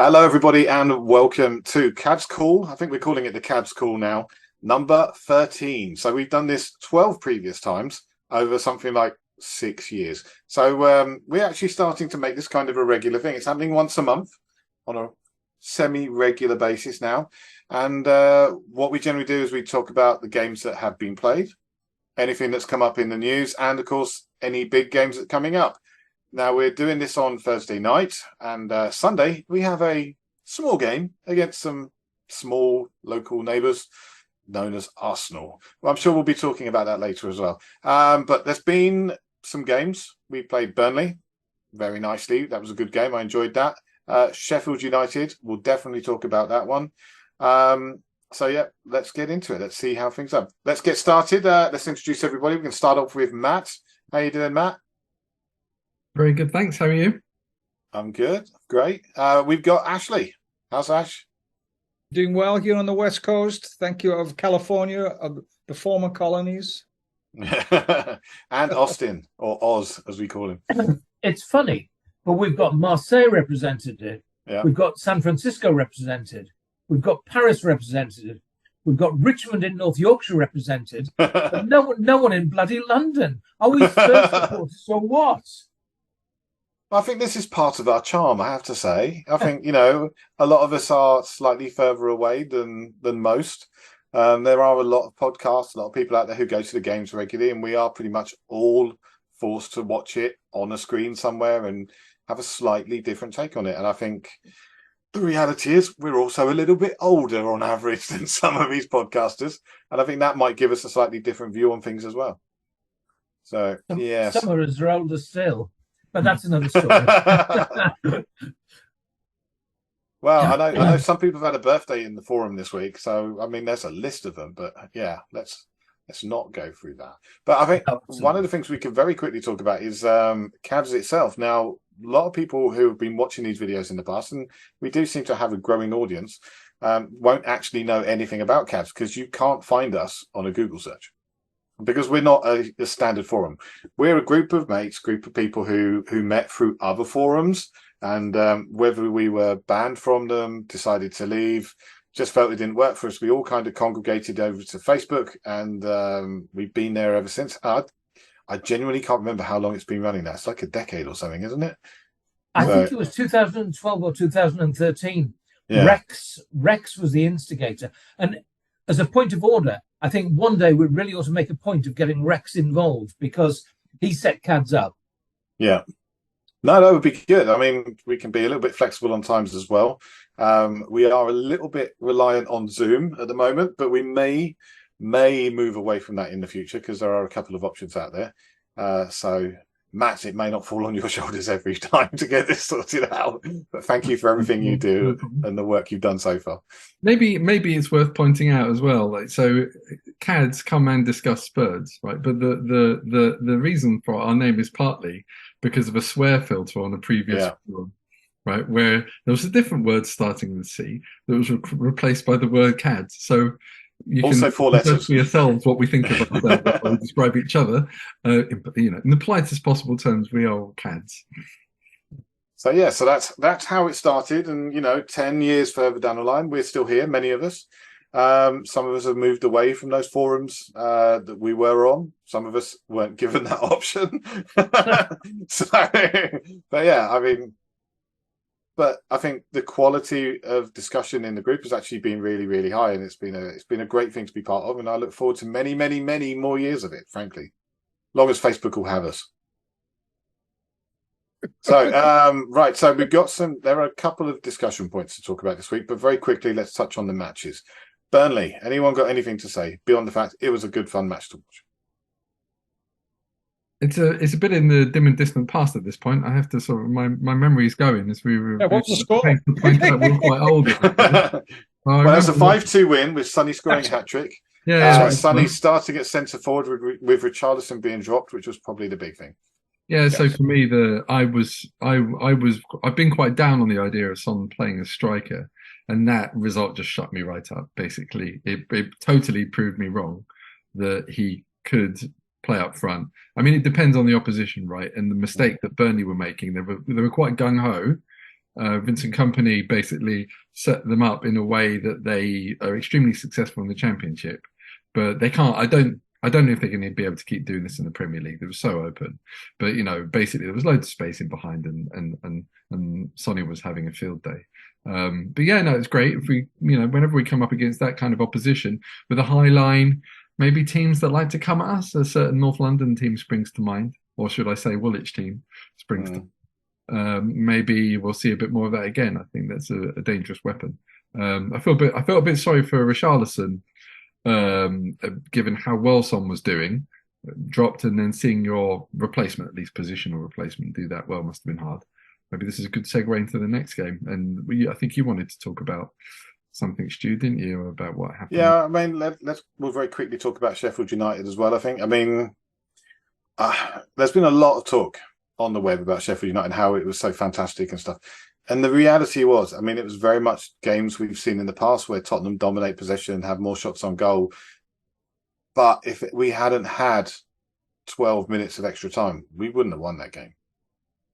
Hello, everybody, and welcome to CADS Call. I think we're calling it the CADS Call now, number 13. So we've done this 12 previous times over something like 6 years. So we're actually starting to make this kind of a regular thing. It's happening once a month on a semi-regular basis now. And what we generally do is we talk about the games that have been played, anything that's come up in the news, and of course, any big games that are coming up. Now, we're doing this on Thursday night, and Sunday we have a small game against some small local neighbours known as Arsenal. Well, I'm sure we'll be talking about that later as well. But there's been some games. We played Burnley very nicely. That was a good game. I enjoyed that. Sheffield United, we'll definitely talk about that one. So, yeah, let's get into it. Let's see how things are. Let's get started. Let's introduce everybody. We can start off with Matt. How you doing, Matt? Very good, thanks. How are you? I'm good. Great. We've got Ashley. How's Ash? Doing well here on the West Coast. Thank you, of California, of the former colonies. And Austen, or Oz, as we call him. It's funny, but we've got Marseille represented. Yeah. We've got San Francisco represented. We've got Paris represented. We've got Richmond in North Yorkshire represented. But no one in bloody London. Are we Spurs supporters or what? I think this is part of our charm, I have to say. I think, a lot of us are slightly further away than most. There are a lot of podcasts, a lot of people out there who go to the games regularly, and we are pretty much all forced to watch it on a screen somewhere and have a slightly different take on it. And I think the reality is we're also a little bit older on average than some of these podcasters. And I think that might give us a slightly different view on things as well. So, yes. Some of us are older still. But that's another story. Well, I know some people have had a birthday in the forum this week, so I mean, there's a list of them. But yeah, let's not go through that. But I think one of the things we can very quickly talk about is CADS itself. Now, a lot of people who have been watching these videos in the past, and we do seem to have a growing audience, won't actually know anything about CADS because you can't find us on a Google search. Because we're not a standard forum. We're a group of mates, group of people who met through other forums, and whether we were banned from them, decided to leave, just felt it didn't work for us, we all kind of congregated over to Facebook, and we've been there ever since. I genuinely can't remember how long it's been running now. It's like a decade or something, isn't it? I think it was 2012 or 2013. Yeah. Rex was the instigator. And as a point of order, I think one day we really ought to make a point of getting Rex involved because he set CADS up. Yeah. No, that would be good. I mean, we can be a little bit flexible on times as well. We are a little bit reliant on Zoom at the moment, but we may move away from that in the future because there are a couple of options out there. So, Matt, it may not fall on your shoulders every time to get this sorted out, but thank you for everything you do and the work you've done so far. Maybe it's worth pointing out as well. Like, so CADS come and discuss Spurs, right? But the reason for our name is partly because of a swear filter on a previous forum, right, where there was a different word starting with C that was replaced by the word CADS. So you also can 4 letters for yourselves what we think of ourselves when we describe each other. In the politest possible terms, we are CADS. So yeah, so that's how it started, and 10 years further down the line, we're still here. Many of us, some of us have moved away from those forums that we were on. Some of us weren't given that option. But yeah, I mean. But I think the quality of discussion in the group has actually been really, really high, and it's been a great thing to be part of. And I look forward to many, many, many more years of it. Frankly, long as Facebook will have us. So right, so we've got there are a couple of discussion points to talk about this week, but very quickly, let's touch on the matches. Burnley. Anyone got anything to say beyond the fact it was a good, fun match to watch? It's a bit in the dim and distant past at this point. I have to sort of my memory's going as we were. Yeah, what's the score? We're quite old. Well, it's a 5-2 win with Sonny scoring a hat trick. Yeah, Sonny starting at centre forward with Richarlison being dropped, which was probably the big thing. Yeah, yes. So for me, I've been quite down on the idea of Son playing as striker, and that result just shut me right up. Basically, it totally proved me wrong that he could play up front. I mean, it depends on the opposition, right? And the mistake that Burnley were making, they were quite gung ho Vincent Kompany basically set them up in a way that they are extremely successful in the Championship, but they can't. I don't know if they're going to be able to keep doing this in the Premier League. It was so open, but basically there was loads of space in behind, and Sonny was having a field day. But yeah, no, it's great if we, whenever we come up against that kind of opposition with a high line, maybe teams that like to come at us. A certain North London team springs to mind, or should I say Woolwich team springs to mind. Maybe we'll see a bit more of that again. I think that's a dangerous weapon. I felt a bit sorry for Richarlison, given how well Son was doing, dropped, and then seeing your replacement, at least positional replacement, do that well must have been hard. Maybe this is a good segue into the next game. And I think you wanted to talk about something, Stu, didn't you, about what happened? Yeah, I mean, we'll very quickly talk about Sheffield United as well, I think. I mean, there's been a lot of talk on the web about Sheffield United and how it was so fantastic and stuff. And the reality was, I mean, it was very much games we've seen in the past where Tottenham dominate possession, have more shots on goal. But if we hadn't had 12 minutes of extra time, we wouldn't have won that game.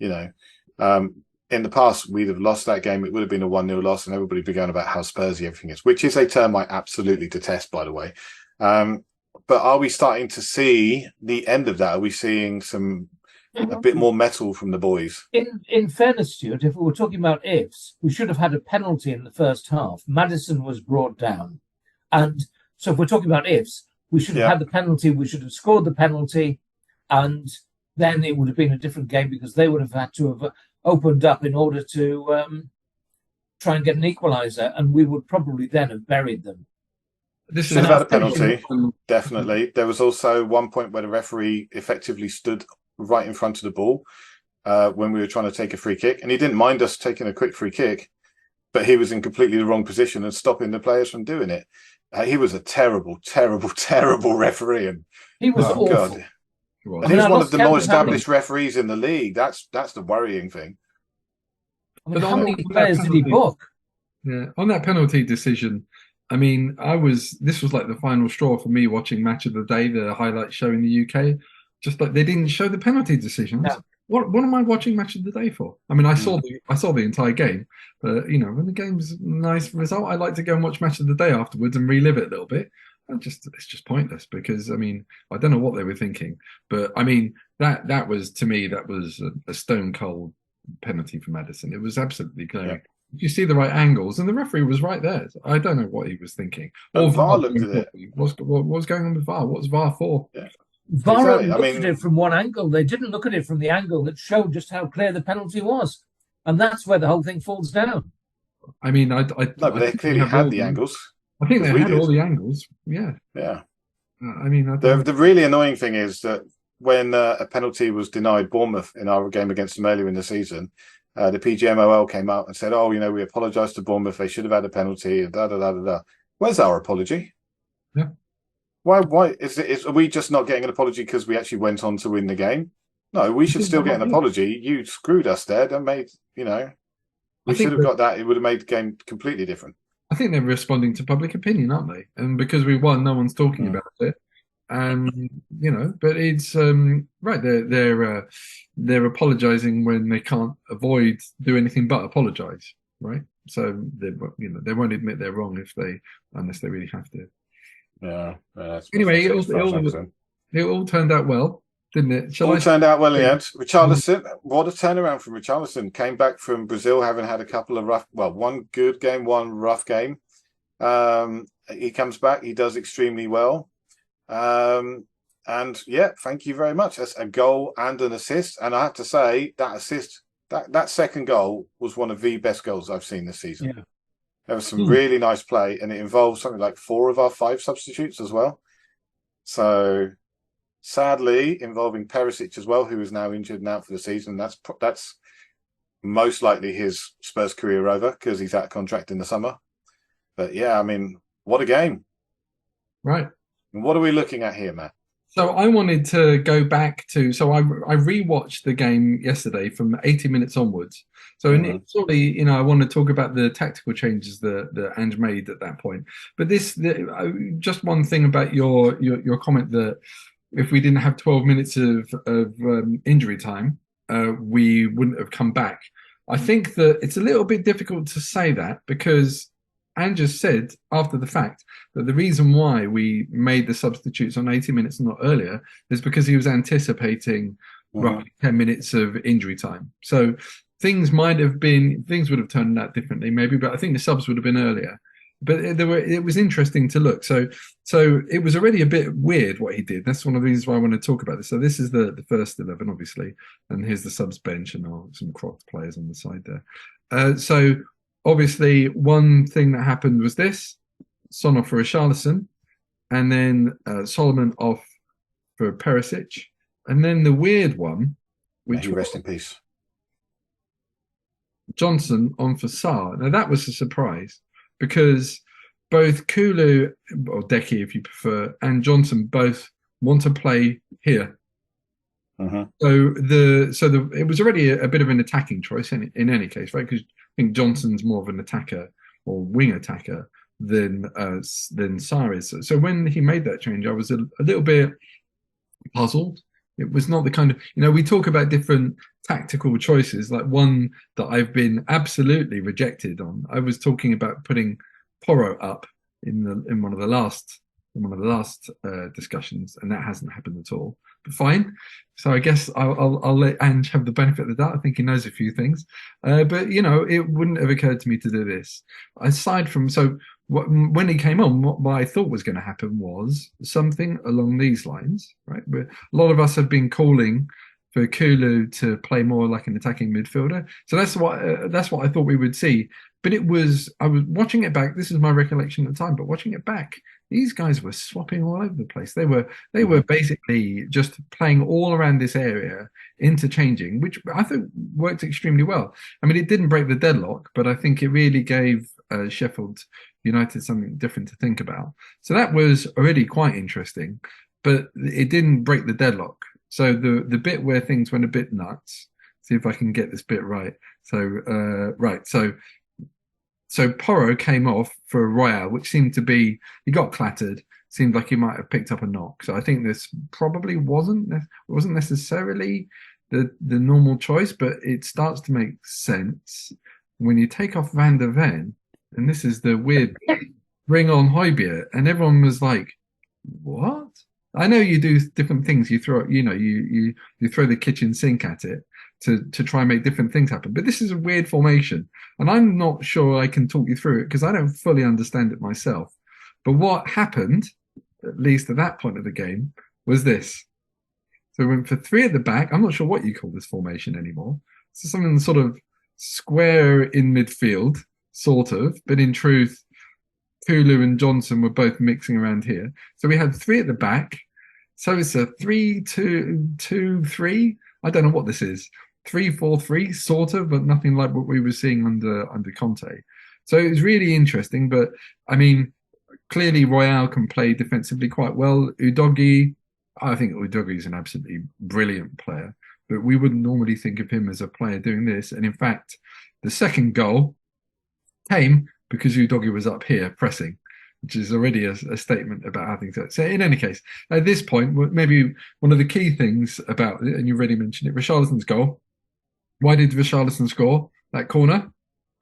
In the past, we'd have lost that game. It would have been a 1-0 loss, and everybody would be going about how Spursy everything is, which is a term I absolutely detest, by the way. But are we starting to see the end of that? Are we seeing a bit more metal from the boys? In fairness, Stuart, if we were talking about ifs, we should have had a penalty in the first half. Maddison was brought down. And so if we're talking about ifs, we should have had the penalty, we should have scored the penalty, and then it would have been a different game because they would have had to have opened up in order to try and get an equaliser, and we would probably then have buried them. This is about a penalty, definitely. There was also one point where the referee effectively stood right in front of the ball when we were trying to take a free kick, and he didn't mind us taking a quick free kick, but he was in completely the wrong position and stopping the players from doing it. He was a terrible, terrible, terrible referee, and he was awful. God. And he's one of the more established referees in the league. That's the worrying thing. I mean, how many players did he book? Yeah, on that penalty decision, I mean, this was like the final straw for me watching Match of the Day, the highlights show in the UK. Just like they didn't show the penalty decision. Yeah. What am I watching Match of the Day for? I mean, I saw the entire game, but when the game's a nice result, I like to go and watch Match of the Day afterwards and relive it a little bit. It's just pointless because I mean I don't know what they were thinking, but I mean that was, to me, that was a stone cold penalty for Maddison. It was absolutely clear. Yeah. You see the right angles, and the referee was right there. I don't know what he was thinking. Or VAR looked at it. What was going on with VAR? What's VAR for? Yeah. VAR looked at it from one angle. They didn't look at it from the angle that showed just how clear the penalty was, and that's where the whole thing falls down. I mean, but they clearly had the angles. I think they had all the angles. Yeah. Yeah. I mean, the really annoying thing is that when a penalty was denied Bournemouth in our game against them earlier in the season, the PGMOL came out and said, "Oh, we apologise to Bournemouth. They should have had a penalty." Da da da da da. Where's our apology? Yeah. Why are we just not getting an apology because we actually went on to win the game? No, we should still get an apology. You screwed us there. That made we should have got that. It would have made the game completely different. I think they're responding to public opinion, aren't they? And because we won, no one's talking about it. But it's right. They're apologising when they can't do anything but apologise, right? So they won't admit they're wrong unless they really have to. Yeah. Anyway, it all turned out well, didn't it? Turned out well in the end. Richarlison, what a turnaround from Richarlison. Came back from Brazil having had a couple of one good game, one rough game. He comes back, he does extremely well. And yeah, thank you very much. That's a goal and an assist. And I have to say, that assist, that second goal was one of the best goals I've seen this season. Yeah. There was some really nice play, and it involved something like 4 of our 5 substitutes as well. So sadly, involving Perisic as well, who is now injured and out for the season. That's most likely his Spurs career over because he's out of contract in the summer. But yeah, I mean, what a game. Right. And what are we looking at here, Matt? So I wanted to go back to, I rewatched the game yesterday from 80 minutes onwards. So initially, I want to talk about the tactical changes that Ange made at that point. But just one thing about your comment that if we didn't have 12 minutes of injury time, we wouldn't have come back. I think that it's a little bit difficult to say that because Andrew said after the fact that the reason why we made the substitutes on 80 minutes and not earlier is because he was anticipating roughly 10 minutes of injury time. So things would have turned out differently maybe, but I think the subs would have been earlier. But it was interesting to look. So it was already a bit weird what he did. That's one of the reasons why I want to talk about this. So this is the first 11, obviously, and here's the subs bench and some cropped players on the side there. So obviously, one thing that happened was this: Son off for Richarlison, and then Solomon off for Perisic, and then the weird one, which rest in peace, Johnson on for Sarr. Now that was a surprise because both Kulu, or Deki if you prefer, and Johnson both want to play here. So it was already a bit of an attacking choice in any case, right? Because I think Johnson's more of an attacker or wing attacker than Sarr is. So when he made that change, I was a little bit puzzled. It was not the kind of, we talk about different tactical choices, like one that I've been absolutely rejected on. I was talking about putting Porro up in one of the last discussions, and that hasn't happened at all. But fine. So I guess I'll let Ange have the benefit of the doubt. I think he knows a few things, but it wouldn't have occurred to me to do this. Aside from when he came on, what I thought was going to happen was something along these lines, right? But a lot of us have been calling for Kulu to play more like an attacking midfielder. So that's what I thought we would see. But I was watching it back. This is my recollection at the time. But watching it back, these guys were swapping all over the place. They were basically just playing all around this area, interchanging, which I think worked extremely well. I mean, it didn't break the deadlock, but I think it really gave Sheffield United something different to think about. So that was already quite interesting, but it didn't break the deadlock. So the bit where things went a bit nuts. See if I can get this bit right. So Porro came off for Royale, which seemed to be, he got clattered. Seemed like he might have picked up a knock. So I think this probably wasn't necessarily the normal choice, but it starts to make sense when you take off Van der Ven, and this is the weird bring on Højbjerg, and everyone was like, what? I know you do different things. You throw, you throw the kitchen sink at it to try and make different things happen. But this is a weird formation, and I'm not sure I can talk you through it because I don't fully understand it myself. But what happened, at least at that point of the game, was this. So we went for three at the back. I'm not sure what you call this formation anymore. So something sort of square in midfield, sort of, but in truth, Kulu and Johnson were both mixing around here. So we had three at the back. So it's a 3-2-2-3. I don't know what this is. 3-4-3, sort of, but nothing like what we were seeing under Conte. So it was really interesting. But I mean, clearly Royale can play defensively quite well. Udogie, I think Udogie is an absolutely brilliant player, but we wouldn't normally think of him as a player doing this. And in fact, the second goal came because Udogie was up here pressing, which is already a statement about how things are. So in any case, at this point, maybe one of the key things about it, and you already mentioned it, Richarlison's goal. Why did Richarlison score that corner?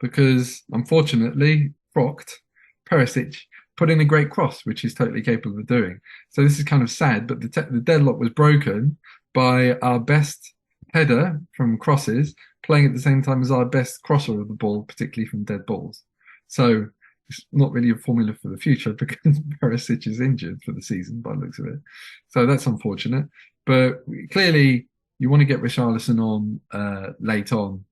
Because unfortunately, Perisic put in a great cross, which he's totally capable of doing. So this is kind of sad, but the deadlock was broken by our best header from crosses playing at the same time as our best crosser of the ball, particularly from dead balls. So it's not really a formula for the future because Perisic is injured for the season by the looks of it. So that's unfortunate. But clearly you want to get Richarlison on late on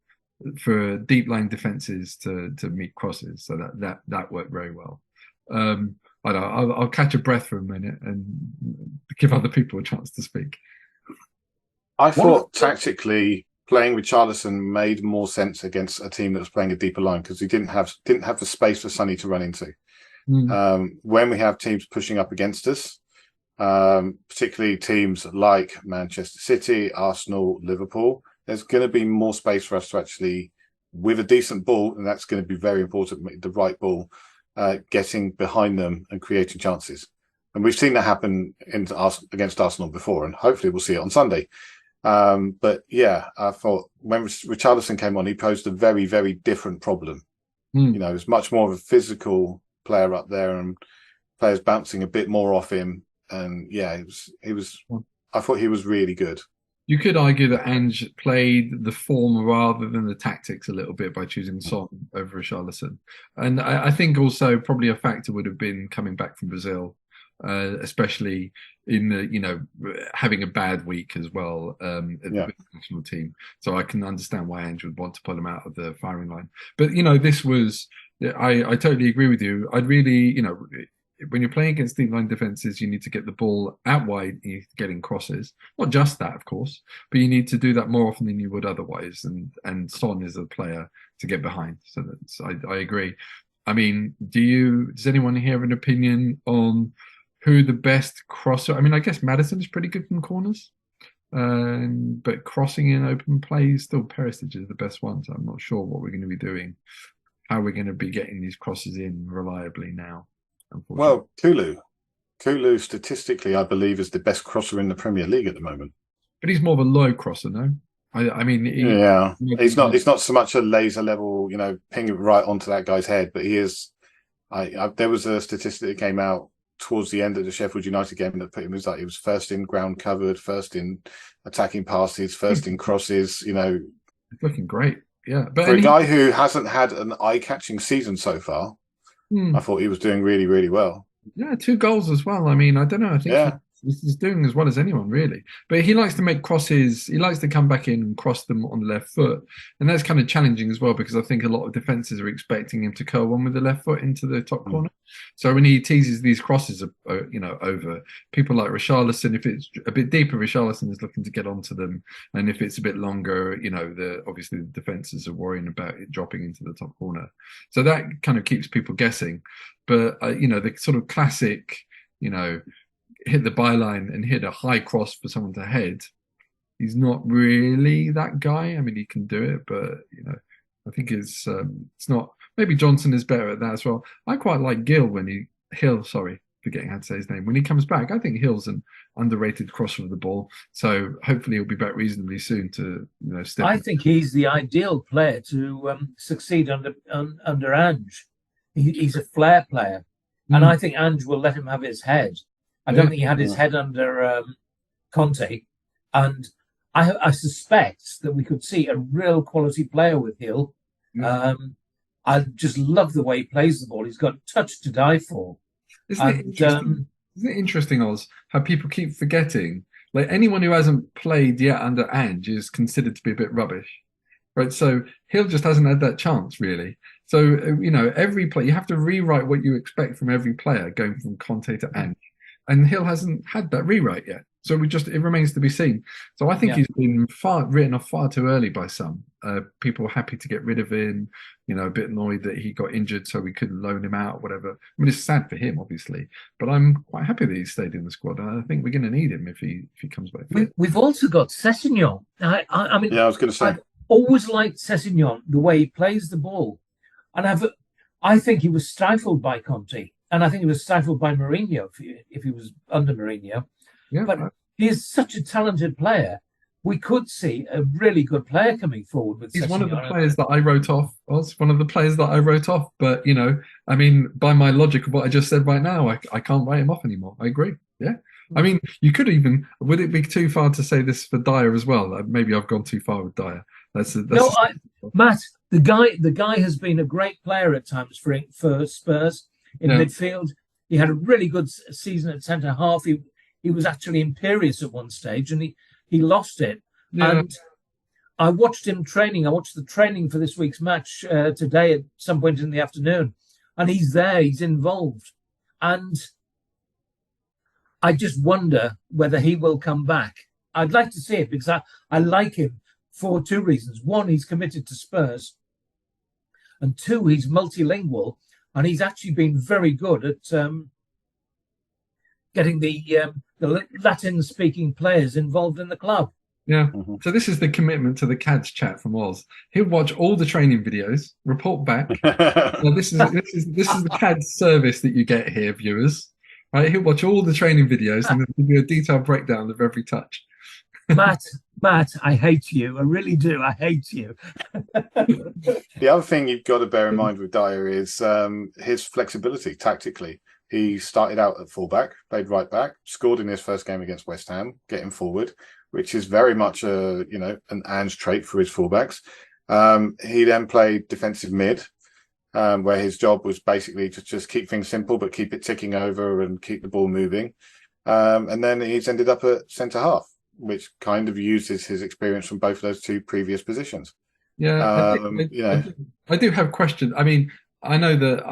for deep line defences to meet crosses. So that worked very well. I'll catch a breath for a minute and give other people a chance to speak. I thought tactically playing Richarlison made more sense against a team that was playing a deeper line because he didn't have the space for Sonny to run into. When we have teams pushing up against us, particularly teams like Manchester City, Arsenal, Liverpool, there's going to be more space for us to actually, with a decent ball, and that's going to be very important, the right ball, getting behind them and creating chances. And we've seen that happen against Arsenal before, and hopefully we'll see it on Sunday. But yeah, I thought when Richarlison came on, he posed a very, very different problem. Mm. You know, he's much more of a physical player up there, and players bouncing a bit more off him. And yeah, he was. I thought he was really good. You could argue that Ange played the form rather than the tactics a little bit by choosing Son over Richarlison. And I think also probably a factor would have been coming back from Brazil, especially in the, having a bad week as well at the national team. So I can understand why Ange would want to pull him out of the firing line. But, this was, I totally agree with you. I'd really, when you're playing against deep line defenses, you need to get the ball out wide. You need to get in crosses. Not just that, of course, but you need to do that more often than you would otherwise. And Son is a player to get behind. So I agree. I mean, does anyone here have an opinion on who the best crosser? I mean, I guess Maddison is pretty good from corners, but crossing in open play, still Perisic is the best one. So I'm not sure what we're going to be doing, how we're going to be getting these crosses in reliably now. Well, Kulu statistically, I believe, is the best crosser in the Premier League at the moment. But he's more of a low crosser, no? I mean, he's not so much a laser level, ping it right onto that guy's head, but he is. There was a statistic that came out towards the end of the Sheffield United game that put him as he was first in ground covered, first in attacking passes, first in crosses. It's looking great, yeah. But for a guy who hasn't had an eye-catching season so far. I thought he was doing really, really well. Yeah, 2 goals as well. I mean, I don't know. I think he's doing as well as anyone, really. But he likes to make crosses. He likes to come back in and cross them on the left foot. And that's kind of challenging as well, because I think a lot of defences are expecting him to curl one with the left foot into the top corner. So when he teases these crosses, over people like Richarlison, if it's a bit deeper, Richarlison is looking to get onto them. And if it's a bit longer, obviously the defences are worrying about it dropping into the top corner. So that kind of keeps people guessing. But, the sort of classic, hit the byline and hit a high cross for someone to head. He's not really that guy. I mean, he can do it, but I think it's not. Maybe Johnson is better at that as well. I quite like Hill. Sorry, forgetting how to say his name. When he comes back, I think Hill's an underrated crosser of the ball. So hopefully he'll be back reasonably soon to step. I think he's the ideal player to succeed under Ange. He's a flair player, and I think Ange will let him have his head. I don't think he had his head under Conte, and I suspect that we could see a real quality player with Hill. I just love the way he plays the ball. He's got touch to die for. Isn't it interesting, Oz, how people keep forgetting? Like, anyone who hasn't played yet under Ange is considered to be a bit rubbish, right? So Hill just hasn't had that chance, really. So, every player, you have to rewrite what you expect from every player going from Conte to Ange. And Hill hasn't had that rewrite yet. So it remains to be seen. So I think he's been written off far too early by some. People were happy to get rid of him, a bit annoyed that he got injured so we couldn't loan him out or whatever. I mean, it's sad for him, obviously, but I'm quite happy that he stayed in the squad. And I think we're going to need him if he comes back. We've also got Sessegnon. I mean, I was going to say, I've always liked Sessegnon, the way he plays the ball. And I think he was stifled by Conte. And I think he was stifled by Mourinho if he was under Mourinho. Yeah, but he is such a talented player. We could see a really good player coming forward with. He's one of the players that I wrote off. One of the players that I wrote off. But I mean, by my logic of what I just said right now, I can't write him off anymore. I agree. Yeah. I mean, you could even. Would it be too far to say this for Dyer as well? Maybe I've gone too far with Dyer. Matt, the guy has been a great player at times for Spurs. In midfield, he had a really good season at centre half. He was actually imperious at one stage, and he lost it. Yeah. And I watched him training. I watched the training for this week's match today at some point in the afternoon, and he's there. He's involved, and I just wonder whether he will come back. I'd like to see it because I like him for 2 reasons. One, he's committed to Spurs, and 2, he's multilingual. And he's actually been very good at getting the Latin-speaking players involved in the club. Yeah. Mm-hmm. So this is the commitment to the CADS chat from Oz. He'll watch all the training videos, report back. This is the CADS service that you get here, viewers. Right? He'll watch all the training videos and give you a detailed breakdown of every touch. Matt, I hate you. I really do. I hate you. The other thing you've got to bear in mind with Dyer is his flexibility tactically. He started out at fullback, played right back, scored in his first game against West Ham, getting forward, which is very much an Ange trait for his fullbacks. He then played defensive mid, where his job was basically to just keep things simple, but keep it ticking over and keep the ball moving. And then he's ended up at centre half, which kind of uses his experience from both of those two previous positions. Yeah, I do have questions. I mean, I know that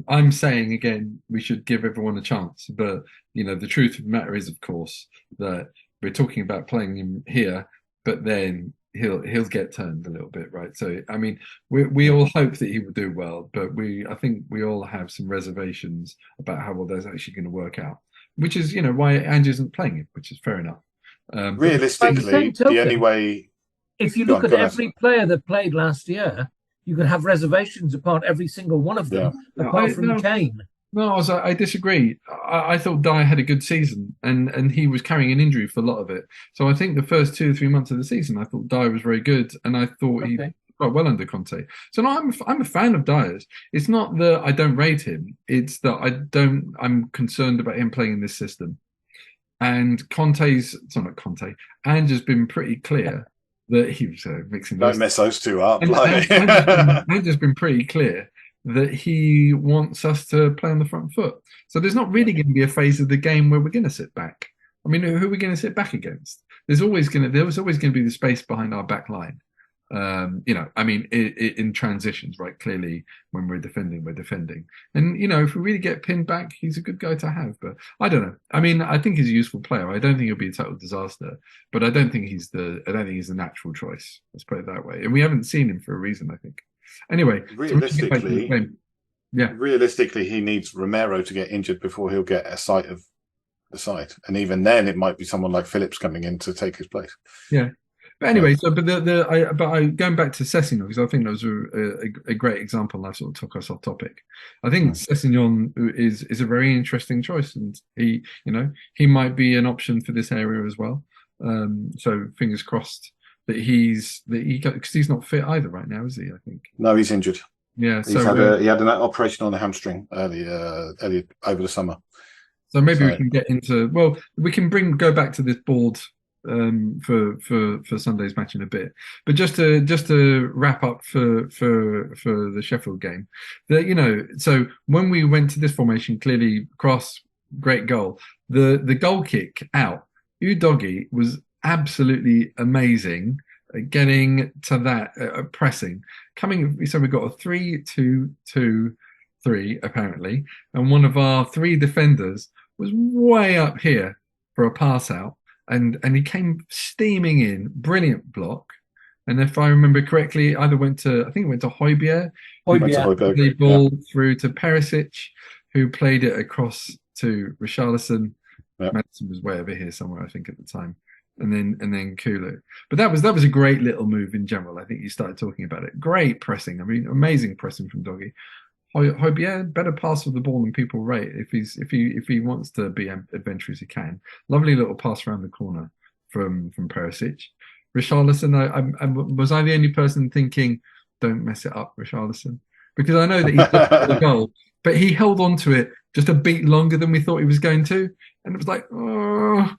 I'm saying again we should give everyone a chance, but the truth of the matter is, of course, that we're talking about playing him here, but then he'll get turned a little bit, right? So I mean, we all hope that he will do well, but I think we all have some reservations about how well that's actually going to work out, which is why Ange isn't playing him, which is fair enough. Realistically, the only way. If you look at every player that played last year, you could have reservations about every single one of them, apart from Kane. No, I disagree. I thought Dyer had a good season, and he was carrying an injury for a lot of it. So I think the first 2 or 3 months of the season, I thought Dyer was very good, and I thought he did quite well under Conte. So no, I'm a fan of Dyer's. It's not that I don't rate him; it's that I'm concerned about him playing in this system. And Ange has been pretty clear that he was mixing. Don't mess those two up. Ange has been pretty clear that he wants us to play on the front foot. So there's not really going to be a phase of the game where we're going to sit back. I mean, who are we going to sit back against? There was always going to be the space behind our back line. I mean, in transitions, right? Clearly, when we're defending. And, if we really get pinned back, he's a good guy to have. But I don't know. I mean, I think he's a useful player. I don't think he'll be a total disaster, but I don't think he's the natural choice. Let's put it that way. And we haven't seen him for a reason, I think. Anyway, realistically, he needs Romero to get injured before he'll get a sight of the side. And even then, it might be someone like Phillips coming in to take his place. Yeah. But anyway, going back to Sessegnon, because I think that was a great example, and I sort of took us off topic. I think Sessegnon is a very interesting choice, and he might be an option for this area as well. So fingers crossed that because he's not fit either right now, is he? I think no, he's injured. Yeah, he had an operation on the hamstring early over the summer. So maybe we can get into. Well, we can go back to this board for Sunday's match in a bit, but just to wrap up for the Sheffield game, so when we went to this formation, clearly Cross, great goal. The goal kick out, Udogie was absolutely amazing at getting to that pressing. So we got a 3-2-2-3 apparently, and one of our 3 defenders was way up here for a pass out. And he came steaming in, brilliant block. And if I remember correctly, I think it went to Højbjerg. The ball through to Perisic, who played it across to Richarlison. Yep. Madison was way over here somewhere, I think, at the time. And then Kulu. But that was a great little move in general. I think you started talking about it. Great pressing. I mean, amazing pressing from Doggy. Højbjerg, better pass of the ball than people rate if he wants to be adventurous, he can. Lovely little pass around the corner from Perisic. Richarlison, was I the only person thinking, don't mess it up, Richarlison? Because I know that he got the goal, but he held on to it just a beat longer than we thought he was going to, and it was like, oh,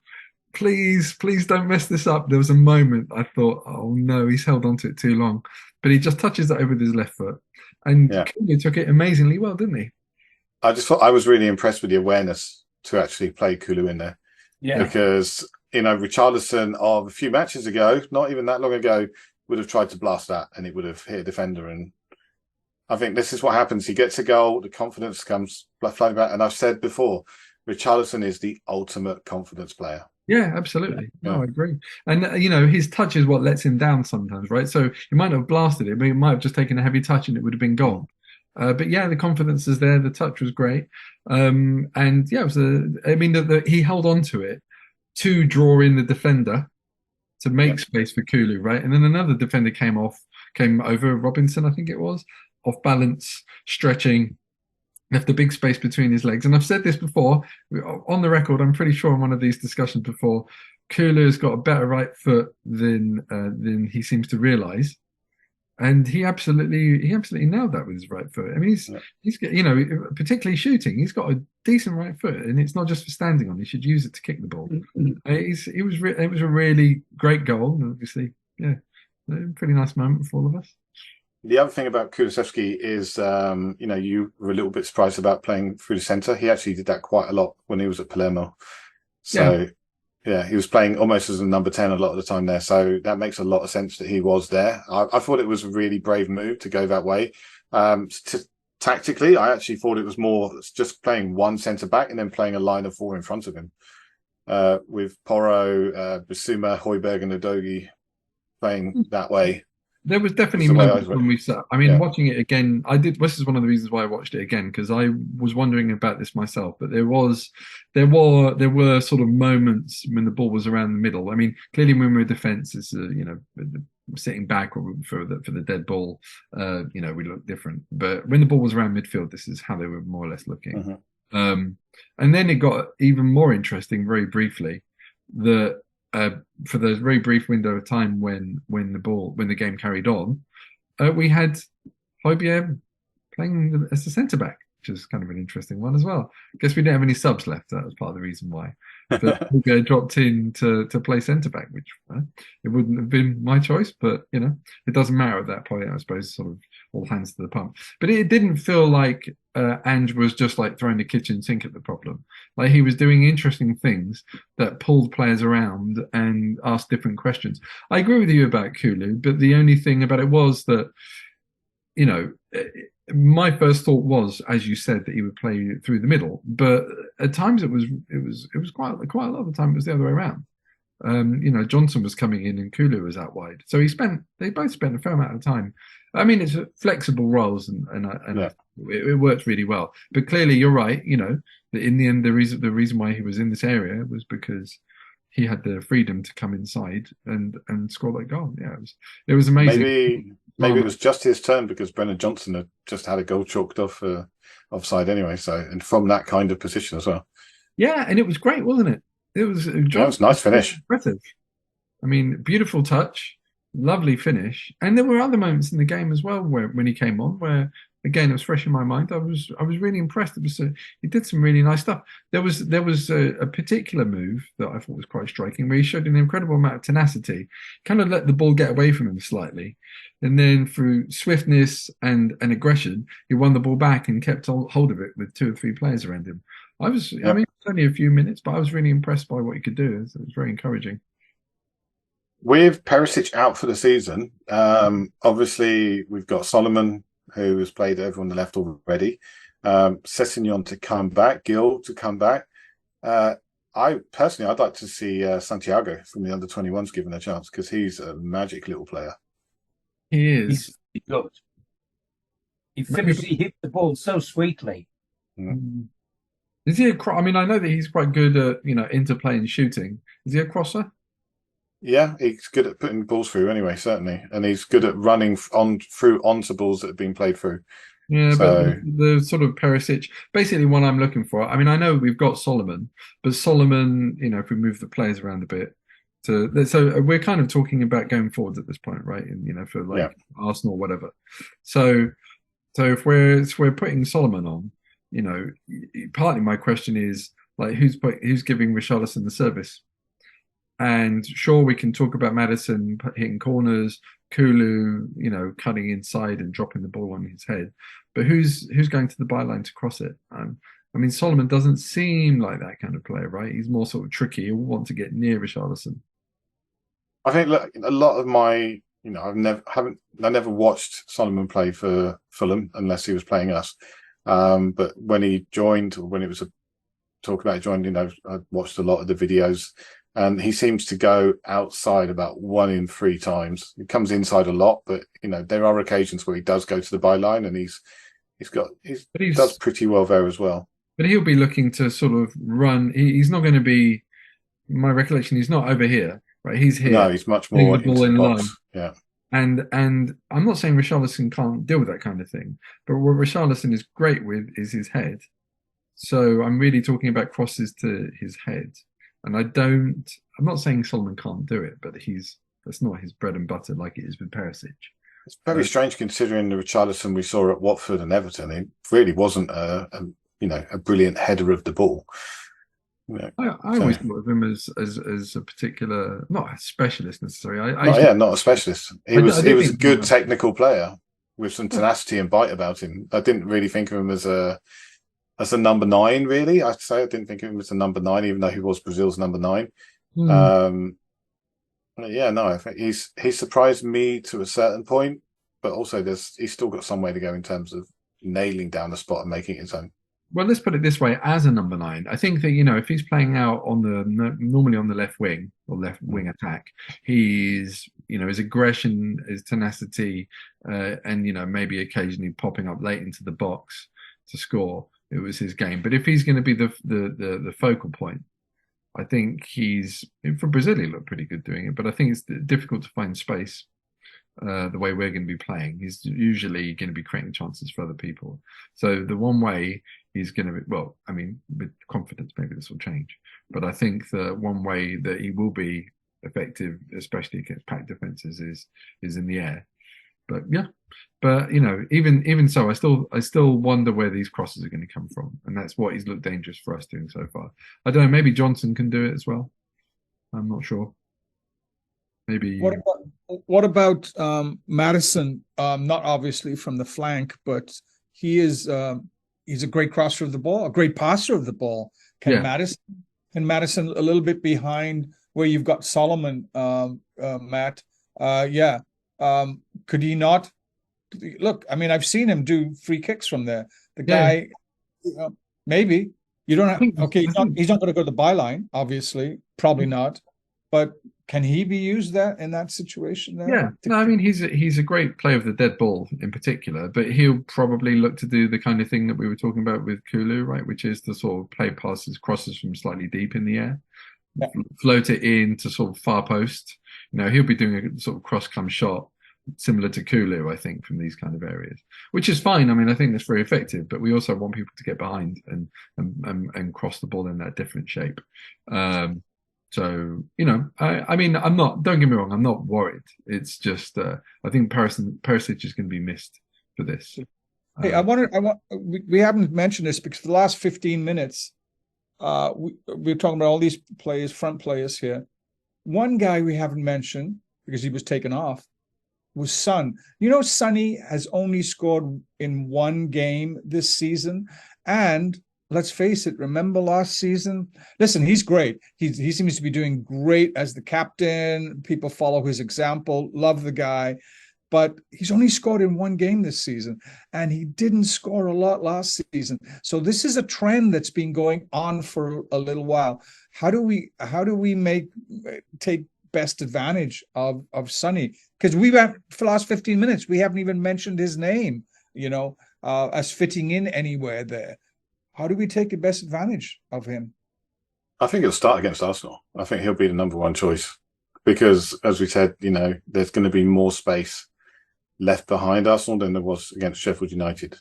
please don't mess this up. There was a moment I thought, oh no, he's held on to it too long, but he just touches it over with his left foot. And Kulu took it amazingly well, didn't he? I just thought I was really impressed with the awareness to actually play Kulu in there. Yeah. Because, Richarlison of a few matches ago, not even that long ago, would have tried to blast that and it would have hit a defender. And I think this is what happens. He gets a goal, the confidence comes flying back. And I've said before, Richarlison is the ultimate confidence player. Yeah, absolutely. No, I agree. And, his touch is what lets him down sometimes, right? So he might not have blasted it, but he might have just taken a heavy touch and it would have been gone. But yeah, the confidence is there. The touch was great. And yeah, it was he held on to it to draw in the defender to make space for Kulu, right? And then another defender came over, Robinson, I think it was, off balance, stretching, left a big space between his legs. And I've said this before on the record, I'm pretty sure in one of these discussions before, Kulu's got a better right foot than he seems to realise. And he absolutely nailed that with his right foot. I mean, he's got, particularly shooting, he's got a decent right foot, and it's not just for standing on. He should use it to kick the ball. It was a really great goal, and obviously, yeah, a pretty nice moment for all of us. The other thing about Kulusevski is, you were a little bit surprised about playing through the centre. He actually did that quite a lot when he was at Palermo. So. Yeah, he was playing almost as a number 10 a lot of the time there. So that makes a lot of sense that he was there. I thought it was a really brave move to go that way. Tactically, I actually thought it was more just playing one centre-back and then playing a line of four in front of him. With Porro, Bissouma, Højbjerg and Udogie playing that way. There was definitely moments when we sat. I mean, watching it again, I did. This is one of the reasons why I watched it again, because I was wondering about this myself. But there were sort of moments when the ball was around the middle. I mean, clearly when we're defence, it's sitting back for the dead ball. We look different. But when the ball was around midfield, this is how they were more or less looking. And then it got even more interesting very briefly. For the very brief window of time when the game carried on, we had Højbjerg playing as a centre back, which is kind of an interesting one as well. I guess we didn't have any subs left. That was part of the reason why. But Højbjerg dropped in to play centre back, which it wouldn't have been my choice, but it doesn't matter at that point. I suppose sort of all hands to the pump. But it didn't feel like Ange was just like throwing the kitchen sink at the problem. Like he was doing interesting things that pulled players around and asked different questions. I agree with you about Kulu, but the only thing about it was that, my first thought was, as you said, that he would play through the middle. But at times it was quite a lot of the time it was the other way around. Johnson was coming in and Kulu was out wide. So they both spent a fair amount of time. I mean, it's flexible roles and it worked really well. But clearly, you're right. That in the end, the reason why he was in this area was because he had the freedom to come inside and score that goal. Yeah, it was amazing. Maybe it was just his turn because Brennan Johnson had just had a goal chalked off offside anyway. So, and from that kind of position as well. Yeah, and it was great, wasn't it? It was a nice finish. Impressive. I mean, beautiful touch, lovely finish, and there were other moments in the game as well when he came on where. Again, it was fresh in my mind. I was really impressed. He did some really nice stuff. There was a particular move that I thought was quite striking, where he showed an incredible amount of tenacity, kind of let the ball get away from him slightly, and then through swiftness and aggression, he won the ball back and kept hold of it with 2 or 3 players around him. I mean, it's only a few minutes, but I was really impressed by what he could do. It was very encouraging. With Perisic out for the season, obviously we've got Solomon, who has played over on the left already. Sessegnon to come back, Gil to come back. I'd like to see Santiago from the under-21s given a chance because he's a magic little player. He is. He's good. He hit the ball so sweetly. Is he I mean, I know that he's quite good at interplay and shooting. Is he a crosser? Yeah, he's good at putting balls through anyway, certainly. And he's good at running through onto balls that have been played through. Yeah, but the sort of Perisic, basically what I'm looking for, I mean, I know we've got Solomon, but Solomon, if we move the players around a bit, so we're kind of talking about going forwards at this point, right? And, for Arsenal or whatever. So if we're putting Solomon on, partly my question is, like, who's giving Richarlison the service? And sure, we can talk about Maddison hitting corners, Kulu, cutting inside and dropping the ball on his head. But who's going to the byline to cross it? I mean, Solomon doesn't seem like that kind of player, right? He's more sort of tricky. He'll want to get near Richarlison. I think a lot of my, I never watched Solomon play for Fulham unless he was playing us. But when he joined, or when it was a talk about joining, I watched a lot of the videos. And he seems to go outside about 1 in 3 times. He comes inside a lot, but there are occasions where he does go to the byline, and he does pretty well there as well. But he'll be looking to sort of run. He's not going to be. My recollection, he's not over here, right? He's here. No, he's much more into the box. Line. Yeah. And I'm not saying Richarlison can't deal with that kind of thing, but what Richarlison is great with is his head. So I'm really talking about crosses to his head. And I don't I'm not saying Solomon can't do it, but that's not his bread and butter like it is with Perisic. It's very strange considering the Richarlison we saw at Watford and Everton. He really wasn't a brilliant header of the ball. I always thought of him as a particular, not a specialist necessarily. Not a specialist. He was a good technical player with some tenacity and bite about him. I didn't really think of him as a number 9. Really, I'd say I didn't think of him as a number 9, even though he was Brazil's number 9. I think he's surprised me to a certain point, but also he's still got some way to go in terms of nailing down the spot and making it his own. Well, let's put it this way: as a number 9, I think that if he's playing out normally on the left wing or left wing attack, his aggression, his tenacity, and maybe occasionally popping up late into the box to score, it was his game. But if he's going to be the focal point, I think for Brazil he looked pretty good doing it. But I think it's difficult to find space. The way we're going to be playing, he's usually going to be creating chances for other people. So the one way he's going to be, with confidence, maybe this will change. But I think the one way that he will be effective, especially against packed defenses, is in the air. But even so, I still wonder where these crosses are going to come from, and that's what he's looked dangerous for us doing so far. I don't know. Maybe Johnson can do it as well. I'm not sure. Maybe. What about Maddison? Not obviously from the flank, but he's a great crosser of the ball, a great passer of the ball. Can Maddison a little bit behind where you've got Solomon, Matt? Could he not? Look, I've seen him do free kicks from there. The guy, maybe you don't have. Okay, he's not going to go to the byline, obviously, probably not. But can he be used in that situation there? Yeah, no, he's a great player of the dead ball in particular, but he'll probably look to do the kind of thing that we were talking about with Kulu, right? Which is to sort of play passes, crosses from slightly deep in the air, float it in to sort of far post. He'll be doing a sort of cross come shot similar to Kulu, I think, from these kind of areas, which is fine. I think that's very effective, but we also want people to get behind and cross the ball in that different shape. So, I'm not, don't get me wrong, I'm not worried. It's just, I think Perisic is going to be missed for this. Hey, we haven't mentioned this because for the last 15 minutes, we're talking about all these players, front players here. One guy we haven't mentioned because he was taken off was Son. Sonny has only scored in 1 game this season, and let's face it, remember last season? Listen, he's great. He seems to be doing great as the captain. People follow his example, love the guy. But he's only scored in 1 game this season, and he didn't score a lot last season. So this is a trend that's been going on for a little while. How do we take best advantage of Sonny? Because for the last 15 minutes, we haven't even mentioned his name, as fitting in anywhere there. How do we take the best advantage of him? I think he'll start against Arsenal. I think he'll be the number 1 choice because, as we said, there's going to be more space left behind Arsenal than there was against Sheffield United.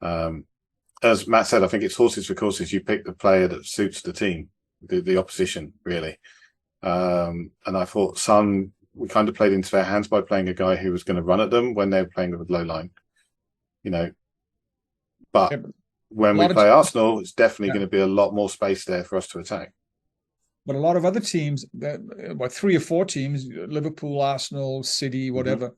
As Matt said, I think it's horses for courses. You pick the player that suits the team, the opposition, really. And I thought Son, we kind of played into their hands by playing a guy who was going to run at them when they were playing with a low line. But when we play Arsenal, it's definitely going to be a lot more space there for us to attack. But a lot of other teams, 3 or 4 teams, Liverpool, Arsenal, City, whatever.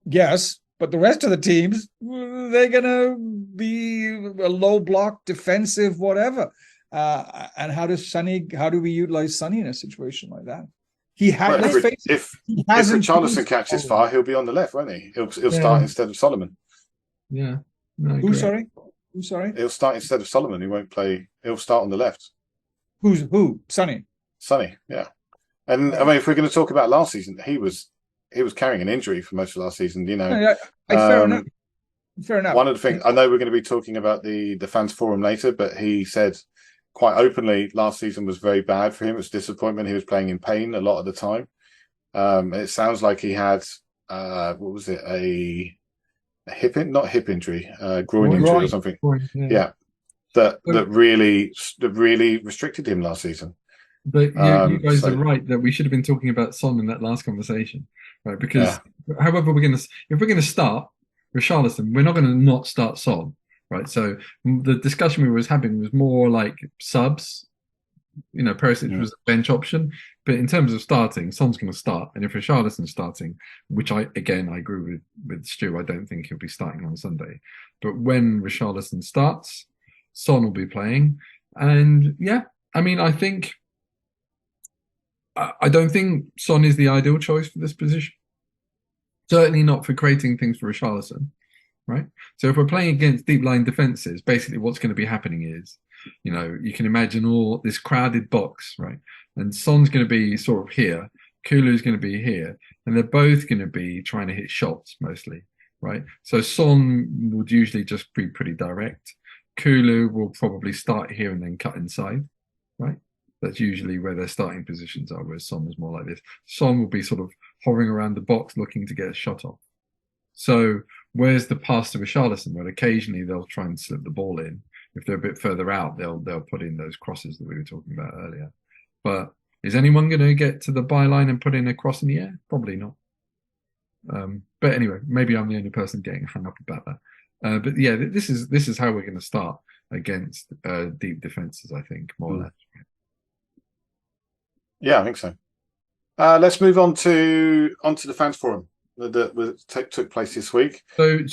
Yes, but the rest of the teams, they're going to be a low block, defensive, whatever. And how do we utilize Sonny in a situation like that? If Richarlison catches fire, he'll be on the left, won't he? He'll start instead of Solomon. Yeah. No, who? Sorry. He'll start instead of Solomon. He won't play. He'll start on the left. Who? Sonny. Yeah. And if we're going to talk about last season, he was carrying an injury for most of last season. Fair enough. Fair enough. One of the things I know we're going to be talking about the fans forum later, but he said quite openly last season was very bad for him. It was disappointment. He was playing in pain a lot of the time. It sounds like he had not hip injury, groin injury or something. That really restricted him last season. But you guys are right that we should have been talking about Son in that last conversation, right? Because however if we're gonna start Richarlison, we're not going to not start Son, right? So the discussion we was having was more like subs. Perisic was a bench option, but in terms of starting, Son's going to start, and if Richarlison's starting, which I agree with Stu, I don't think he'll be starting on Sunday, but when Richarlison starts, Son will be playing, and I don't think Son is the ideal choice for this position. Certainly not for creating things for Richarlison, right? So if we're playing against deep line defenses, basically what's going to be happening is, you can imagine all this crowded box, right? And Son's going to be sort of here, Kulu's going to be here, and they're both going to be trying to hit shots mostly, right? So Son would usually just be pretty direct. Kulu will probably start here and then cut inside, right? That's usually where their starting positions are, where Son is more like this. Son will be sort of hovering around the box looking to get a shot off. So where's the pass to Richarlison? Well, occasionally they'll try and slip the ball in. If they're a bit further out, they'll put in those crosses that we were talking about earlier. But is anyone going to get to the byline and put in a cross in the air? Probably not. But anyway, maybe I'm the only person getting hung up about that. But yeah, this is how we're going to start against deep defenses, I think, more or less. Yeah, I think so. Let's move on to the fans forum that took place this week. So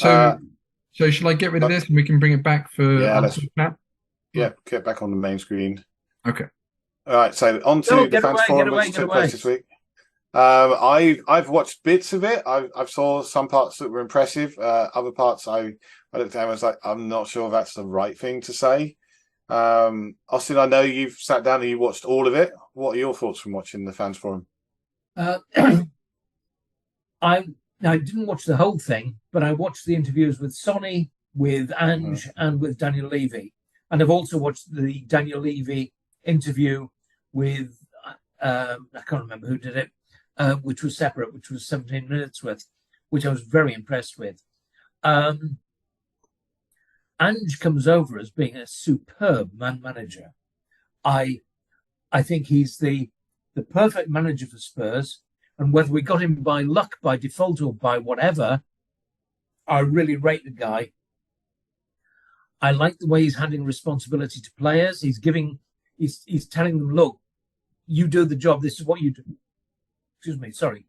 should I get rid of this and we can bring it back for get back on the main screen. Okay. All right. So on to the fans forum which took place this week. I've watched bits of it. I've saw some parts that were impressive. Other parts I looked at and was like, I'm not sure that's the right thing to say. Austen, I know you've sat down and you watched all of it. What are your thoughts from watching the fans forum? I didn't watch the whole thing, but I watched the interviews with Sonny, with Ange, and with Daniel Levy. And I've also watched the Daniel Levy interview with, I can't remember who did it, which was separate, which was 17 minutes worth, which I was very impressed with. Ange comes over as being a superb manager. I think he's the perfect manager for Spurs, and whether we got him by luck, by default, or by whatever, I really rate the guy. I like the way he's handing responsibility to players. He's telling them, look, you do the job. This is what you do. Excuse me, sorry.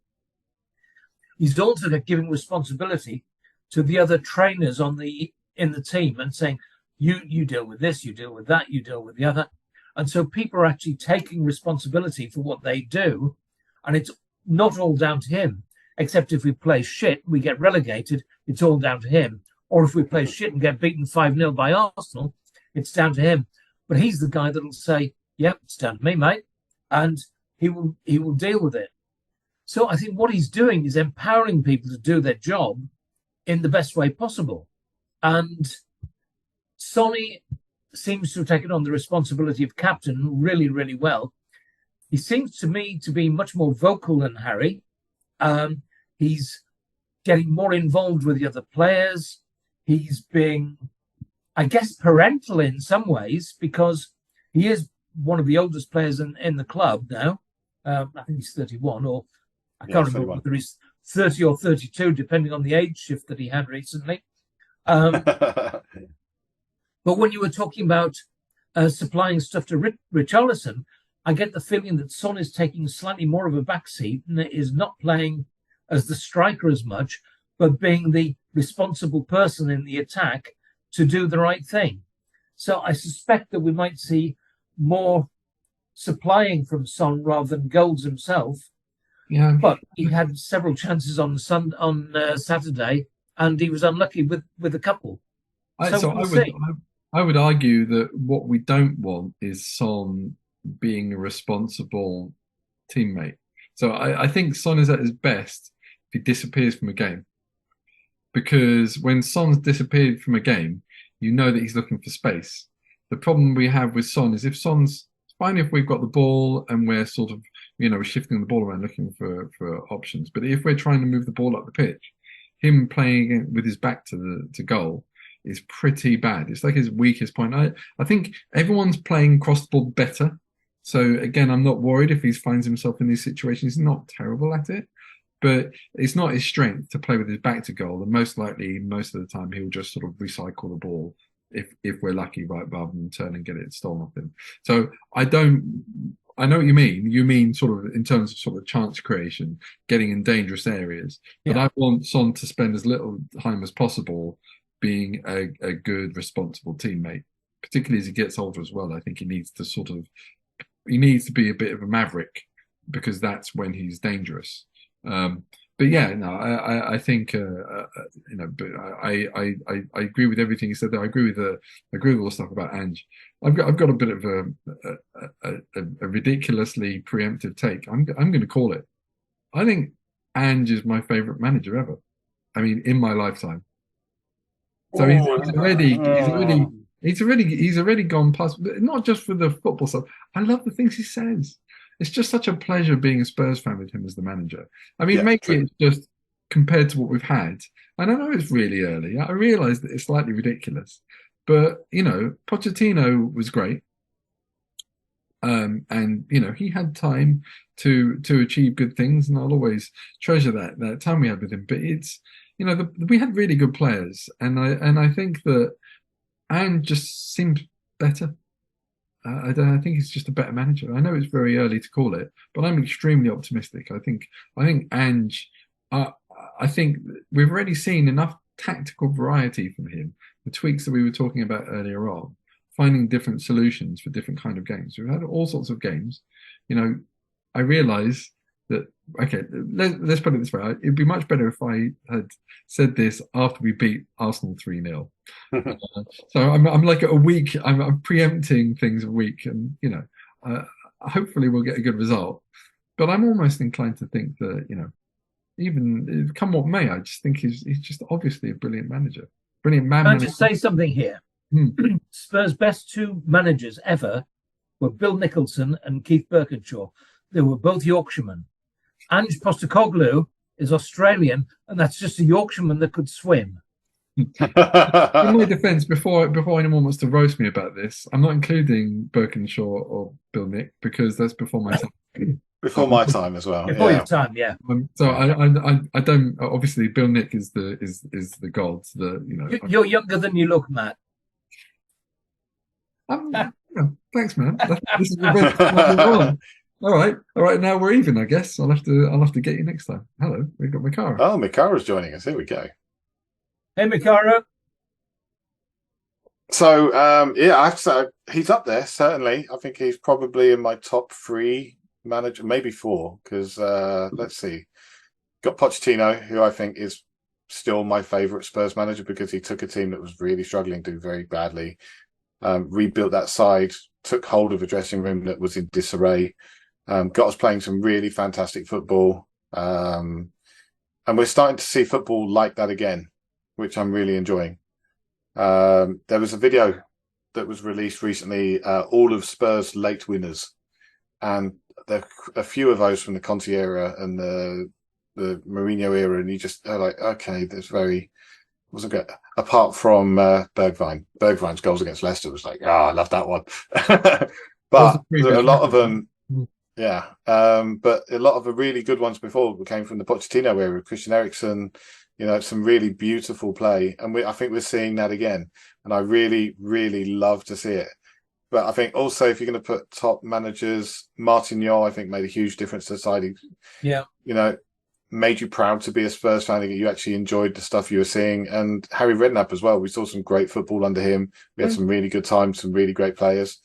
He's also giving responsibility to the other trainers in the team and saying, you deal with this, you deal with that, you deal with the other. And so people are actually taking responsibility for what they do. And it's not all down to him, except if we play shit, we get relegated, it's all down to him. Or if we play shit and get beaten 5-0 by Arsenal, it's down to him. But he's the guy that'll say, yep, it's down to me, mate. And he will deal with it. So I think what he's doing is empowering people to do their job in the best way possible. And Sonny seems to have taken on the responsibility of captain really, really well. He seems to me to be much more vocal than Harry. He's getting more involved with the other players. He's being, I guess, parental in some ways because he is one of the oldest players in the club now. I think he's 31, or I can't remember whether he's 30 or 32, depending on the age shift that he had recently. But when you were talking about supplying stuff to Richarlison, I get the feeling that Son is taking slightly more of a backseat and is not playing as the striker as much, but being the responsible person in the attack to do the right thing. So I suspect that we might see more supplying from Son rather than goals himself. Yeah, but he had several chances on Saturday, and he was unlucky with a couple. I would argue that what we don't want is Son being a responsible teammate. So I think Son is at his best if he disappears from a game. Because when Son's disappeared from a game, you know that he's looking for space. The problem we have with Son is it's fine if we've got the ball and we're sort of, we're shifting the ball around looking for options. But if we're trying to move the ball up the pitch, him playing with his back to goal is pretty bad. It's like his weakest point. I think everyone's playing cross the ball better So again, I'm not worried if he finds himself in these situations. He's not terrible at it, but it's not his strength to play with his back to goal. And most likely, most of the time, he'll just sort of recycle the ball if we're lucky, right, rather than turn and get it stolen off him. So I know what you mean. You mean sort of in terms of sort of chance creation, getting in dangerous areas. But I want Son to spend as little time as possible being a good, responsible teammate, particularly as he gets older as well. I think he needs to be a bit of a maverick, because that's when he's dangerous. But yeah, no, I think but I agree with everything you said there. I agree with all the stuff about Ange. I've got a bit of a ridiculously preemptive take. I'm going to call it. I think Ange is my favourite manager ever. I mean, in my lifetime. So he's already gone past. But not just for the football stuff. I love the things he says. It's just such a pleasure being a Spurs fan with him as the manager. I mean, maybe it's just compared to what we've had. And I know it's really early. I realise that it's slightly ridiculous. But, Pochettino was great. And, he had time to achieve good things. And I'll always treasure that time we had with him. But it's, we had really good players. And I think that Anne just seems better. I think he's just a better manager. I know it's very early to call it, but I'm extremely optimistic. I think Ange. I think we've already seen enough tactical variety from him. The tweaks that we were talking about earlier on, finding different solutions for different kind of games. We've had all sorts of games. I realise that. Okay, let's put it this way. It'd be much better if I had said this after we beat Arsenal 3-0. So I'm like a week. I'm preempting things a week, and hopefully we'll get a good result. But I'm almost inclined to think that even come what may, I just think he's just obviously a brilliant manager, brilliant man. Can I just say something here? Spurs' best two managers ever were Bill Nicholson and Keith Birkinshaw. They were both Yorkshiremen. Ange Postecoglou is Australian, and that's just a Yorkshireman that could swim. In my defence, before anyone wants to roast me about this, I'm not including Birkinshaw or Bill Nick because that's before my time. Before my time as well. Before your time, yeah. So I don't. Obviously, Bill Nick is the god. You're younger than you look, Matt. Thanks, man. This is the best. All right. Now we're even, I guess. I'll have to get you next time. Hello, we've got Micara. Oh, Mikara's joining us. Here we go. Hey, Micara. So I have to say he's up there. Certainly, I think he's probably in my top 3 manager, maybe 4. Because let's see, got Pochettino, who I think is still my favourite Spurs manager because he took a team that was really struggling, do very badly, rebuilt that side, took hold of a dressing room that was in disarray. Got us playing some really fantastic football. And we're starting to see football like that again, which I'm really enjoying. There was a video that was released recently, all of Spurs' late winners. And there are a few of those from the Conte era and the Mourinho era. And you just are like, okay, there's wasn't good. Apart from Bergwijn. Bergwijn's goals against Leicester was like, I love that one. But a lot of them... Yeah, but a lot of the really good ones before came from the Pochettino era. Christian Eriksen, some really beautiful play, and I think we're seeing that again. And I really, really love to see it. But I think also if you're going to put top managers, Martin Jol, I think made a huge difference to the side. Yeah, made you proud to be a Spurs fan. You actually enjoyed the stuff you were seeing, and Harry Redknapp as well. We saw some great football under him. We had some really good times, some really great players.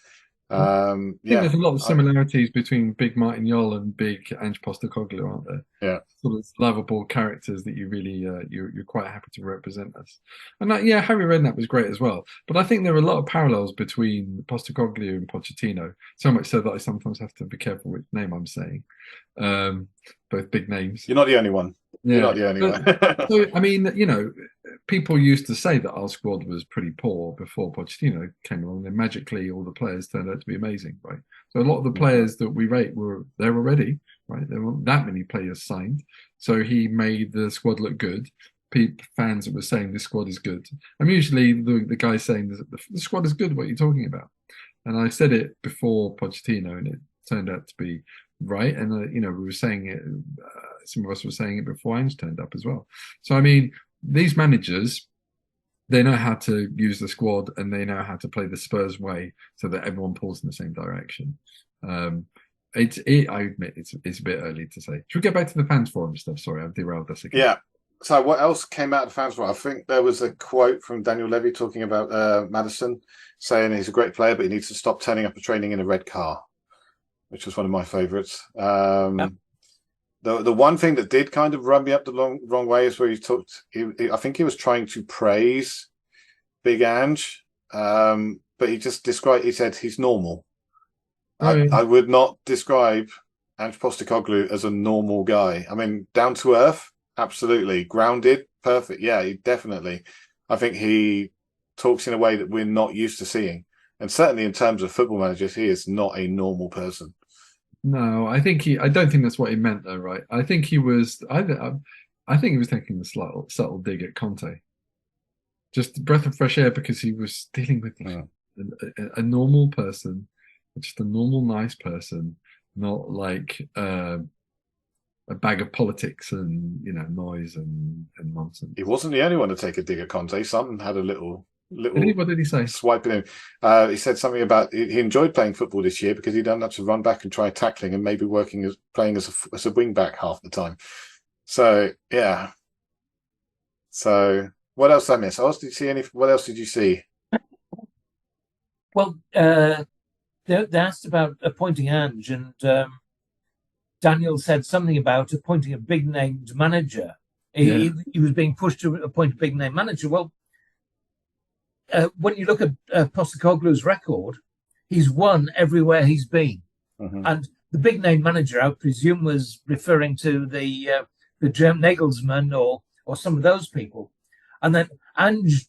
I think there's a lot of similarities between big Martin Jol and big Ange Postecoglou, aren't there? Yeah, sort of lovable characters that you really you're quite happy to represent us. And Harry Redknapp was great as well. But I think there are a lot of parallels between Postecoglou and Pochettino. So much so that I sometimes have to be careful which name I'm saying. Both big names. You're not the only one. You're not the only one. So I mean, people used to say that our squad was pretty poor before Pochettino came along. Then magically, all the players turned out to be amazing, right? So a lot of the players that we rate were there already, right? There weren't that many players signed, so he made the squad look good. Fans that were saying this squad is good. I'm usually the guy saying the squad is good. What are you talking about? And I said it before Pochettino, and it turned out to be right. And we were saying it. Some of us were saying it before Ange turned up as well. So I mean, these managers, they know how to use the squad, and they know how to play the Spurs way so that everyone pulls in the same direction. I admit it's a bit early to say. Should we get back to the fans forum stuff? Sorry, I've derailed us again. Yeah. So what else came out of the fans forum? I think there was a quote from Daniel Levy talking about Maddison, saying he's a great player, but he needs to stop turning up for training in a red car, which was one of my favourites. The one thing that did kind of run me up the wrong way is where I think he was trying to praise Big Ange, but he just he said he's normal. I would not describe Ange Postecoglou as a normal guy. I mean, down to earth, absolutely. Grounded, perfect. Yeah, definitely. I think he talks in a way that we're not used to seeing. And certainly in terms of football managers, he is not a normal person. No, I don't think that's what he meant though, right? I think he was taking a subtle dig at Conte. Just a breath of fresh air, because he was dealing with a normal person, just a normal, nice person, not like a bag of politics and noise and nonsense. He wasn't the only one to take a dig at Conte. Some had a little. What did he say? Swiping in. He said something about he enjoyed playing football this year because he didn't have to run back and try tackling, and maybe playing as a wing back half the time. So yeah. So what else did I miss? What else did you see? Well, they asked about appointing Ange, and Daniel said something about appointing a big named manager. He was being pushed to appoint a big name manager. Well, when you look at Postecoglou's record, he's won everywhere he's been. And the big name manager, I presume, was referring to the German Nagelsmann or some of those people. And then Ange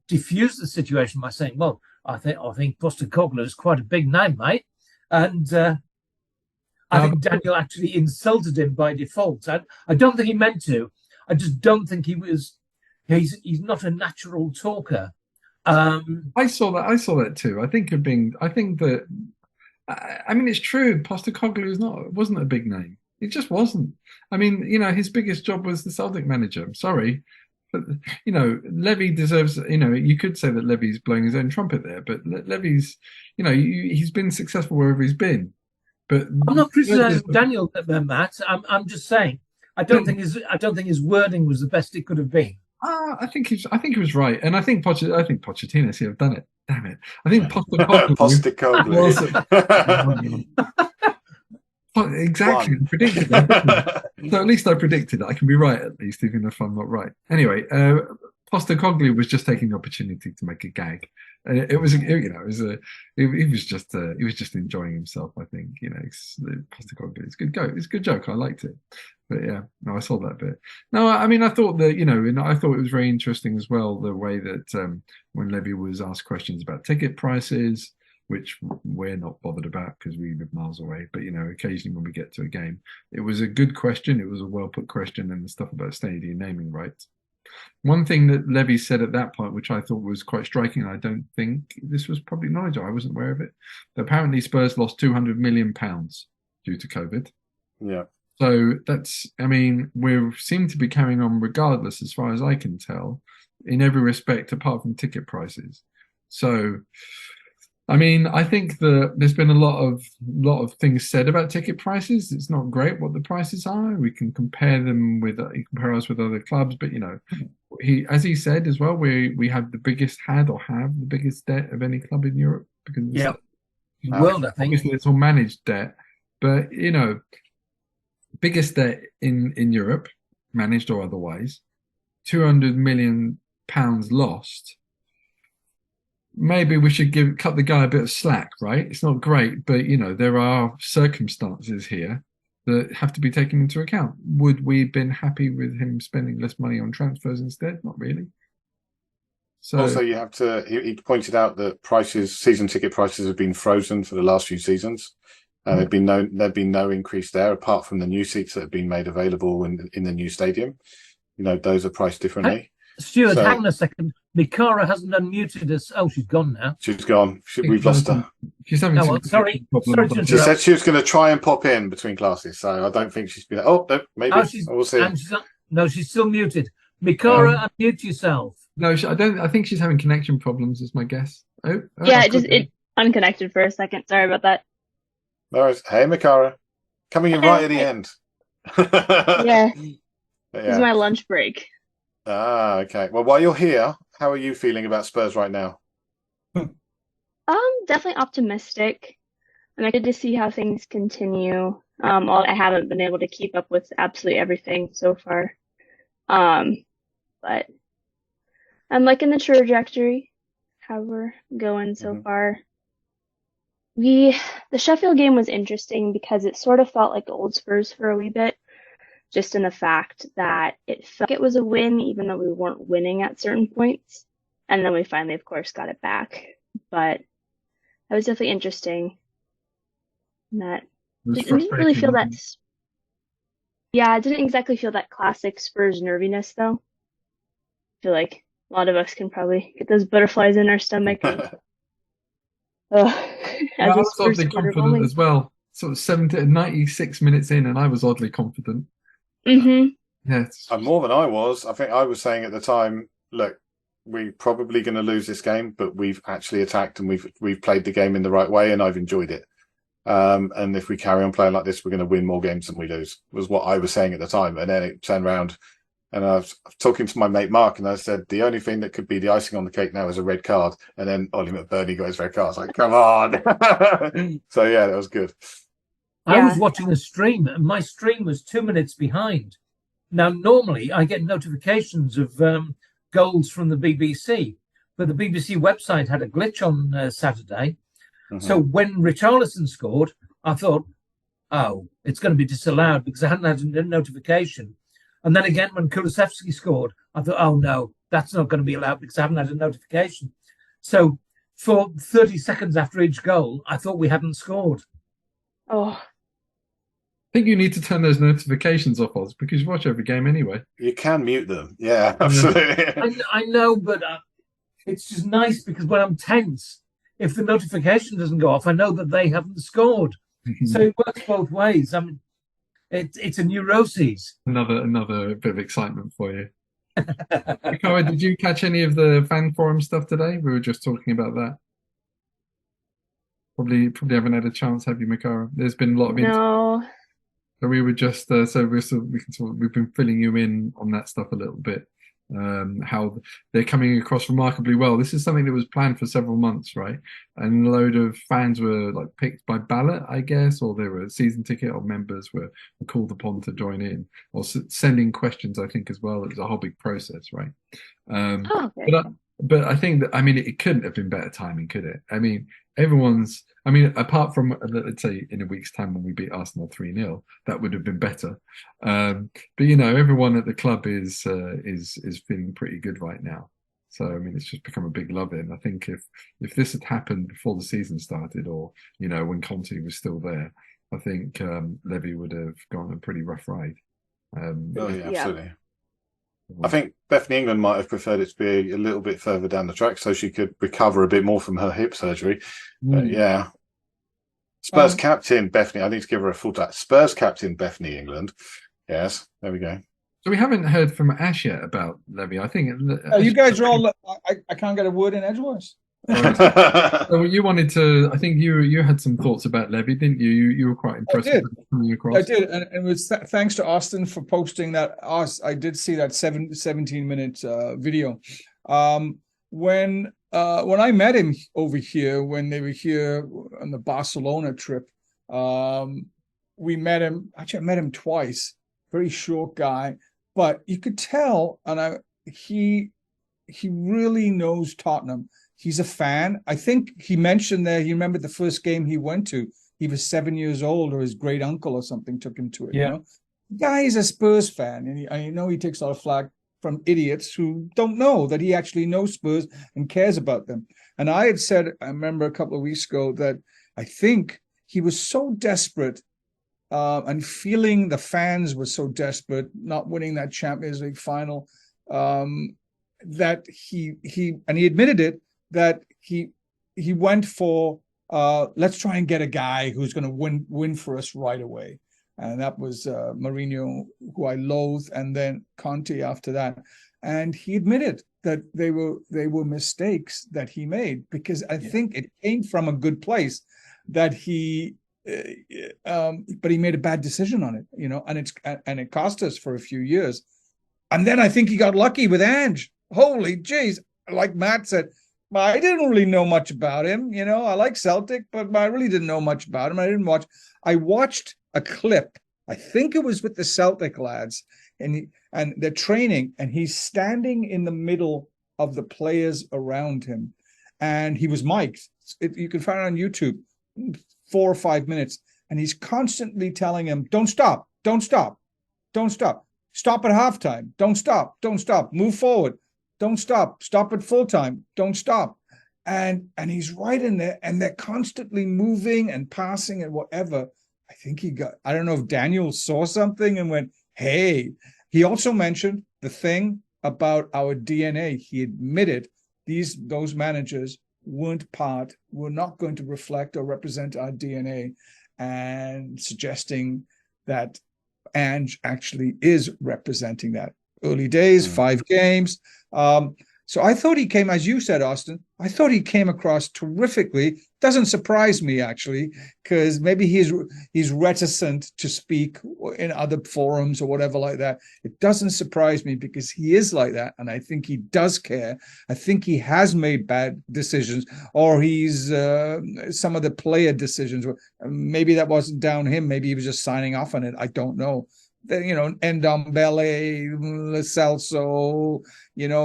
diffused the situation by saying, "Well, I think Postecoglou is quite a big name, mate." And I think Daniel actually insulted him by default. I don't think he meant to. I just don't think he was. He's not a natural talker. I saw that too. I think that. I mean, it's true. Postecoglou wasn't a big name. It just wasn't. I mean, his biggest job was the Celtic manager. I'm sorry, but Levy deserves. You could say that Levy's blowing his own trumpet there, but Levy's. He's been successful wherever he's been. But I'm not criticizing Daniel, Matt. I'm just saying I don't think his wording was the best it could have been. I think he was right, and I think Pochettino have done it. Damn it! I think Postecoglou. Exactly, predicted that. So at least I predicted it. I can be right at least, even if I'm not right. Anyway, Postecoglou was just taking the opportunity to make a gag. He was just enjoying himself. I think Postecoglou. It's a good joke. I liked it. But yeah, no, I saw that bit. No, I mean, I thought that and I thought it was very interesting as well the way that when Levy was asked questions about ticket prices, which we're not bothered about because we live miles away. But occasionally when we get to a game, it was a good question. It was a well put question, and the stuff about stadium naming rights. One thing that Levy said at that point, which I thought was quite striking, and I don't think this was probably Nigel, I wasn't aware of it. But apparently Spurs lost £200 million due to COVID. Yeah. So we seem to be carrying on regardless, as far as I can tell, in every respect, apart from ticket prices. So, I think that there's been a lot of things said about ticket prices. It's not great what the prices are. We can compare us with other clubs, but as he said as well, we have the biggest debt of any club in Europe because world, I think. Obviously it's all managed debt, but biggest debt in Europe, managed or otherwise, £200 million lost. Maybe we should cut the guy a bit of slack, right? It's not great, but there are circumstances here that have to be taken into account. Would we have been happy with him spending less money on transfers instead? Not really. So also, you have to. He pointed out that season ticket prices have been frozen for the last few seasons. There'd been no increase there apart from the new seats that have been made available in the new stadium. Those are priced differently. Stuart, hang on a second. Micara hasn't unmuted us. Oh, she's gone now. She's gone. We've lost her. She's having some sorry to interrupt. She said she was going to try and pop in between classes, so I don't think she's been. Oh, no, maybe. We'll see. No, she's still muted. Micara, unmute yourself. No, I don't. I think she's having connection problems. Is my guess. Yeah, it unconnected for a second. Sorry about that. No worries. Hey, Micara, coming in right at the end. Yeah. This is my lunch break. Ah, okay. Well, while you're here, how are you feeling about Spurs right now? Definitely optimistic. I'm excited to see how things continue. I haven't been able to keep up with absolutely everything so far. But I'm liking the trajectory, how we're going so far. The Sheffield game was interesting because it sort of felt like the old Spurs for a wee bit, just in the fact that it felt like it was a win, even though we weren't winning at certain points. And then we finally, of course, got it back. But that was definitely interesting. And that I didn't really feel that. Yeah, I didn't exactly feel that classic Spurs nerviness, though. I feel like a lot of us can probably get those butterflies in our stomach. I was oddly confident as well. Sort of 96 minutes in, and I was oddly confident. Yes. More than I was. I think I was saying at the time, look, we're probably going to lose this game, but we've actually attacked and we've played the game in the right way, and I've enjoyed it. And if we carry on playing like this, we're going to win more games than we lose, was what I was saying at the time. And then it turned around, and I was talking to my mate Mark, and I said, the only thing that could be the icing on the cake now is a red card. And then Ollie McBurney got his red card. I was like, come on. So, yeah, that was good. I was watching a stream, and my stream was 2 minutes behind. Now, normally I get notifications of goals from the BBC, but the BBC website had a glitch on Saturday. So when Richarlison scored, I thought, oh, it's going to be disallowed because I hadn't had a notification. And then again, when Kulusevski scored, I thought, oh, no, that's not going to be allowed because I haven't had a notification. So for 30 seconds after each goal, I thought we hadn't scored. Oh. I think you need to turn those notifications off, Oz, because you watch every game anyway. You can mute them. Yeah, absolutely. I know, but it's just nice because when I'm tense, if the notification doesn't go off, I know that they haven't scored. So it works both ways. I mean, it's a neuroses. Another bit of excitement for you. Micara, did you catch any of the fan forum stuff today? We were just talking about that. Probably haven't had a chance, have you, Micara? There's been a lot of No. So we were just we've been filling you in on that stuff a little bit. How they're coming across remarkably well. This is something that was planned for several months, right? And a load of fans were like picked by ballot, I guess, or they were season ticket or members were called upon to join in, or sending questions, I think, as well. It was a whole big process, right? Okay. But I think that, I mean, it couldn't have been better timing, could it? I mean, apart from, let's say, in a week's time when we beat Arsenal 3-0, that would have been better. But, everyone at the club is feeling pretty good right now. So, I mean, it's just become a big love-in. I think if this had happened before the season started, or, when Conte was still there, I think Levy would have gone a pretty rough ride. Absolutely. I think Bethany England might have preferred it to be a little bit further down the track so she could recover a bit more from her hip surgery. But yeah. Spurs captain Bethany, I need to give her a full tap. Spurs captain Bethany England. Yes, there we go. So we haven't heard from Ash yet about Levy. I think you guys are all. I can't get a word in edgewise. So you wanted to. I think you had some thoughts about Levy, didn't you? You were quite impressed. I did, and it was thanks to Austen for posting that. I did see that 17-minute video. When I met him over here, when they were here on the Barcelona trip, we met him. Actually, I met him twice. Very short guy, but you could tell, and he really knows Tottenham. He's a fan. I think he mentioned there, he remembered the first game he went to. He was 7 years old, or his great uncle or something took him to it. Yeah. The guy is a Spurs fan, and I know he takes a lot of flack from idiots who don't know that he actually knows Spurs and cares about them. And I had said, I remember a couple of weeks ago, that I think he was so desperate and feeling the fans were so desperate, not winning that Champions League final. that he admitted it, that he went for let's try and get a guy who's going to win for us right away, and that was Mourinho, who I loathe, and then Conte after that, and he admitted that they were mistakes that he made, because I think it came from a good place, that he but he made a bad decision on it, and it cost us for a few years. And then I think he got lucky with Ange. Holy jeez. Like Matt said, I didn't really know much about him. I like Celtic, but I really didn't know much about him. I watched a clip. I think it was with the Celtic lads, and they're training, and he's standing in the middle of the players around him. And he was mic'd. You can find it on YouTube, 4 or 5 minutes. And he's constantly telling him, don't stop, don't stop, don't stop. Stop at halftime. Don't stop. Don't stop. Move forward. Don't stop. Stop at full time. Don't stop. And he's right in there, and they're constantly moving and passing and whatever. I don't know if Daniel saw something and went, hey. He also mentioned the thing about our DNA. He admitted those managers were not going to reflect or represent our DNA, and suggesting that Ange actually is representing that. Early days, 5 games. So I thought he came, as you said, Austen, I thought he came across terrifically. Doesn't surprise me, actually, because maybe he's reticent to speak in other forums or whatever like that. It doesn't surprise me, because he is like that, and I think he does care. I think he has made bad decisions, or he's some of the player decisions. Maybe that wasn't down him. Maybe he was just signing off on it. I don't know. Ndombele, Lo Celso,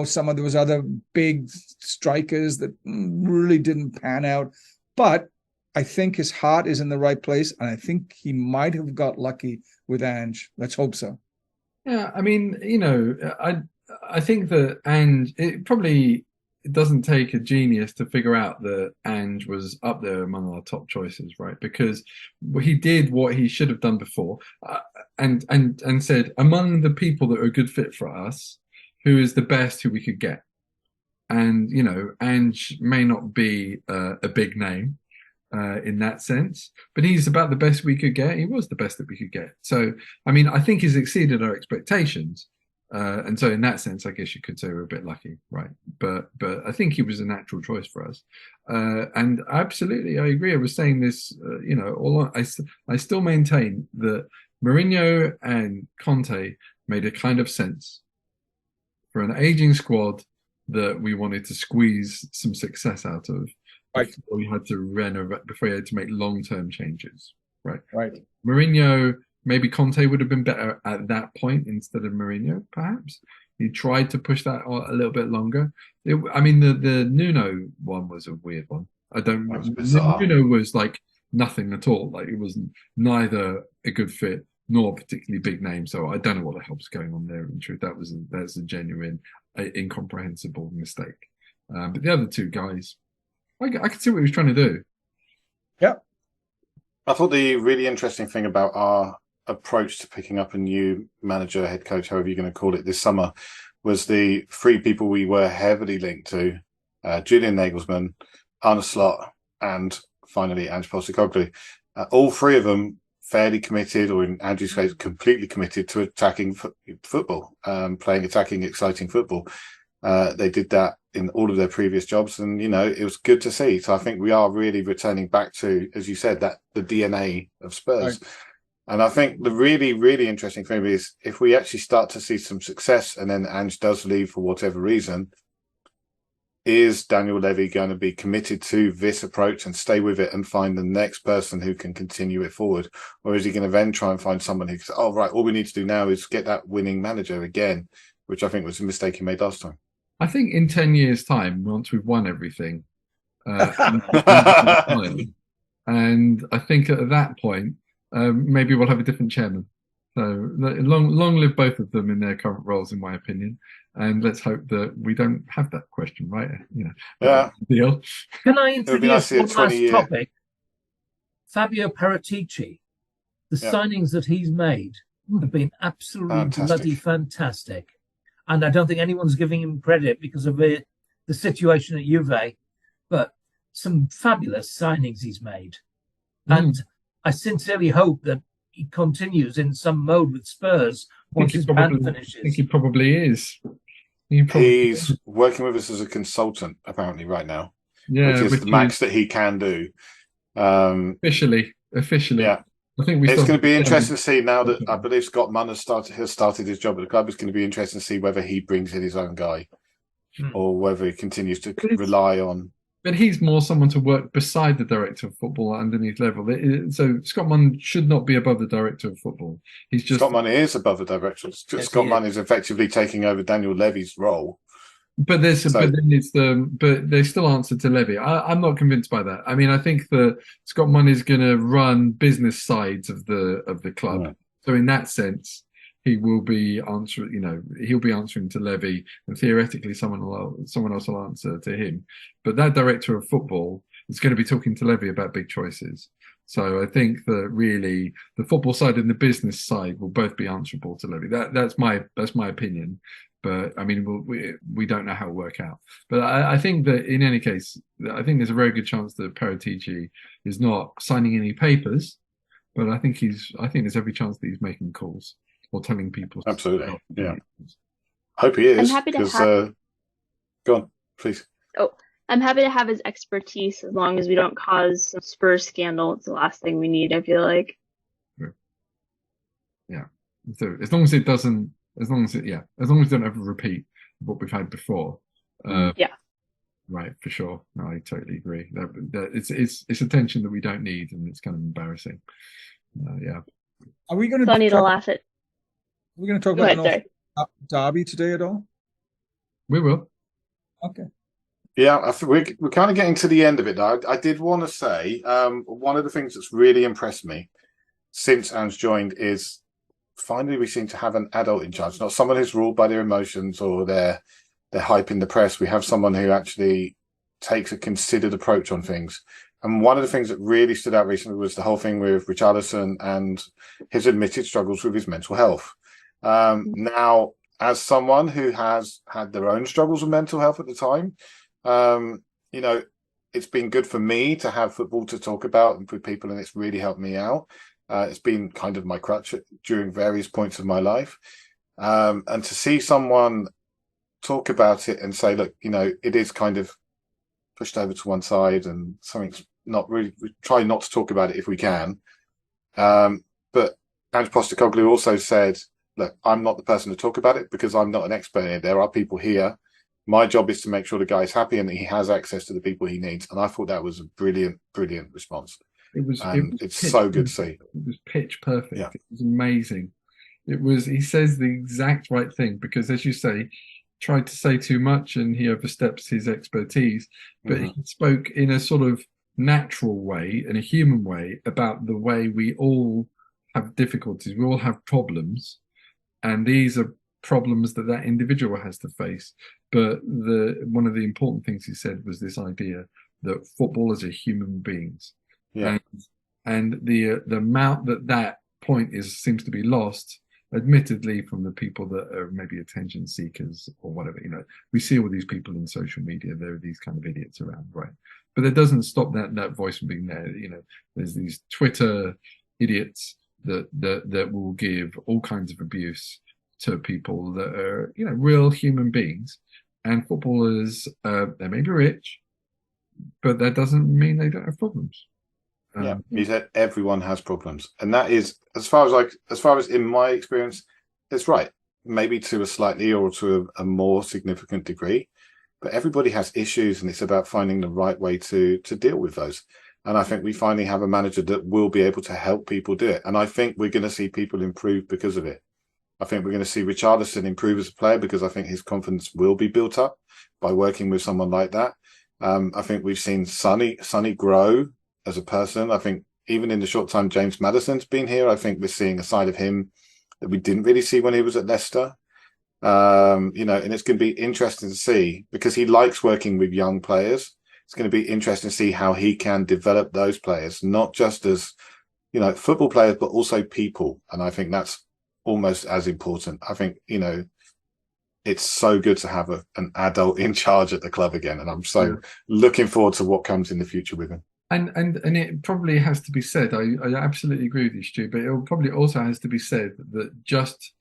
some of those other big strikers that really didn't pan out. But I think his heart is in the right place, and I think he might have got lucky with Ange. Let's hope so. Yeah, I mean, I think that Ange, it doesn't take a genius to figure out that Ange was up there among our top choices, right? Because he did what he should have done before, and said, among the people that are a good fit for us, who is the best who we could get. And, Ange may not be a big name in that sense, but he's about the best we could get. He was the best that we could get. So, I mean, I think he's exceeded our expectations. And so in that sense, I guess you could say we're a bit lucky, right? But I think he was a natural choice for us. And absolutely, I agree. I was saying this, I still maintain that Mourinho and Conte made a kind of sense for an aging squad that we wanted to squeeze some success out of. Right. Before we had to renovate, before we had to make long-term changes, right? Right. Mourinho, maybe Conte would have been better at that point instead of Mourinho, perhaps. He tried to push that a little bit longer. The Nuno one was a weird one. Nuno was like nothing at all. Like, it was neither a good fit nor a particularly big name. So I don't know what the hell's going on there. In truth, that's a genuine, incomprehensible mistake. But the other two guys, I could see what he was trying to do. Yeah. I thought the really interesting thing about our approach to picking up a new manager, head coach, however you're going to call it, this summer, was the 3 people we were heavily linked to: Julian Nagelsmann, Arne Slot, and finally Ange Postecoglou. All 3 of them fairly committed, or in Andrew's case, completely committed to attacking football, playing attacking, exciting football. They did that in all of their previous jobs, and it was good to see. So I think we are really returning back to, as you said, that the DNA of Spurs. Right. And I think the really, really interesting thing is, if we actually start to see some success and then Ange does leave for whatever reason, is Daniel Levy going to be committed to this approach and stay with it and find the next person who can continue it forward? Or is he going to then try and find someone who says, oh, right, all we need to do now is get that winning manager again, which I think was a mistake he made last time. I think in 10 years' time, once we've won everything, and I think at that point, maybe we'll have a different chairman. So long live both of them in their current roles, in my opinion. And let's hope that we don't have that question, right? Yeah. Deal. Can I introduce one last topic? Fabio Paratici. The signings that he's made have been absolutely bloody fantastic. and I don't think anyone's giving him credit because of the situation at Juve, but some fabulous signings he's made. And I sincerely hope that he continues in some mode with Spurs once his ban finishes. I think he probably is. He's working with us as a consultant apparently right now, which is the max that he can do. Officially. Yeah. I think it's going to be interesting to see now that I believe Scott Munn has started his job at the club. It's going to be interesting to see whether he brings in his own guy or whether he continues to rely on. But he's more someone to work beside the director of football at underneath level. So Scott Munn should not be above the director of football. He's just Scott Munn is above the director. Yes, Scott Munn is effectively taking over Daniel Levy's role. But they still answer to Levy. I'm not convinced by that. I mean, I think that Scott Munn is going to run business sides of the club. Right. So in that sense, he will be answering. He'll be answering to Levy, and theoretically, someone else will answer to him. But that director of football is going to be talking to Levy about big choices. So I think that really the football side and the business side will both be answerable to Levy. That's my opinion. But I mean, we don't know how it will work out. But I think that in any case, I think there's a very good chance that Perisic is not signing any papers. But I think there's every chance that he's making calls or telling people. Absolutely, yeah. Hope he is. I'm happy to have. Go on, please. Oh, I'm happy to have his expertise as long as we don't cause some Spurs scandal. It's the last thing we need, I feel like. Yeah. So as long as it doesn't. As long as we don't ever repeat what we've had before. Right, for sure. No, I totally agree. It's a tension that we don't need, and it's kind of embarrassing. Yeah. Are we going to funny to laugh at? Are we going to talk about Derby today at all? We will. Okay. Yeah, I think we're kind of getting to the end of it now. I did want to say one of the things that's really impressed me since Anne's joined is finally we seem to have an adult in charge, not someone who's ruled by their emotions or their hype in the press. We have someone who actually takes a considered approach on things. And one of the things that really stood out recently was the whole thing with Richarlison and his admitted struggles with his mental health. Now, as someone who has had their own struggles with mental health at the time, it's been good for me to have football to talk about with people, and it's really helped me out. It's been kind of my crutch during various points of my life. And to see someone talk about it and say, look, it is kind of pushed over to one side and something's not really, we try not to talk about it if we can. But Ange Postecoglou also said, look, I'm not the person to talk about it because I'm not an expert in it. There are people here. My job is to make sure the guy's happy and that he has access to the people he needs. And I thought that was a brilliant, brilliant response. It's so good to see. It was pitch perfect. Yeah. It was amazing. He says the exact right thing because, as you say, tried to say too much and he oversteps his expertise. But he spoke in a sort of natural way, in a human way, about the way we all have difficulties. We all have problems. And these are problems that individual has to face. But one of the important things he said was this idea that footballers are human beings. Yeah. And the amount that point seems to be lost, admittedly, from the people that are maybe attention seekers or whatever. We see all these people in social media. There are these kind of idiots around, right? But it doesn't stop that voice from being there. There's these Twitter idiots that will give all kinds of abuse to people that are real human beings. And footballers, they may be rich, but that doesn't mean they don't have problems. He said everyone has problems, and that is as far as in my experience, it's right. Maybe to a slightly or to a more significant degree, but everybody has issues, and it's about finding the right way to deal with those. And I think we finally have a manager that will be able to help people do it. And I think we're going to see people improve because of it. I think we're going to see Richarlison improve as a player because I think his confidence will be built up by working with someone like that. I think we've seen Sonny grow as a person. I think even in the short time James Maddison's been here, I think we're seeing a side of him that we didn't really see when he was at Leicester. And it's going to be interesting to see because he likes working with young players. It's going to be interesting to see how he can develop those players, not just as, football players, but also people. And I think that's almost as important. I think, it's so good to have an adult in charge at the club again, and I'm so looking forward to what comes in the future with him. And it probably has to be said. I absolutely agree with you, Stu. But it probably also has to be said that just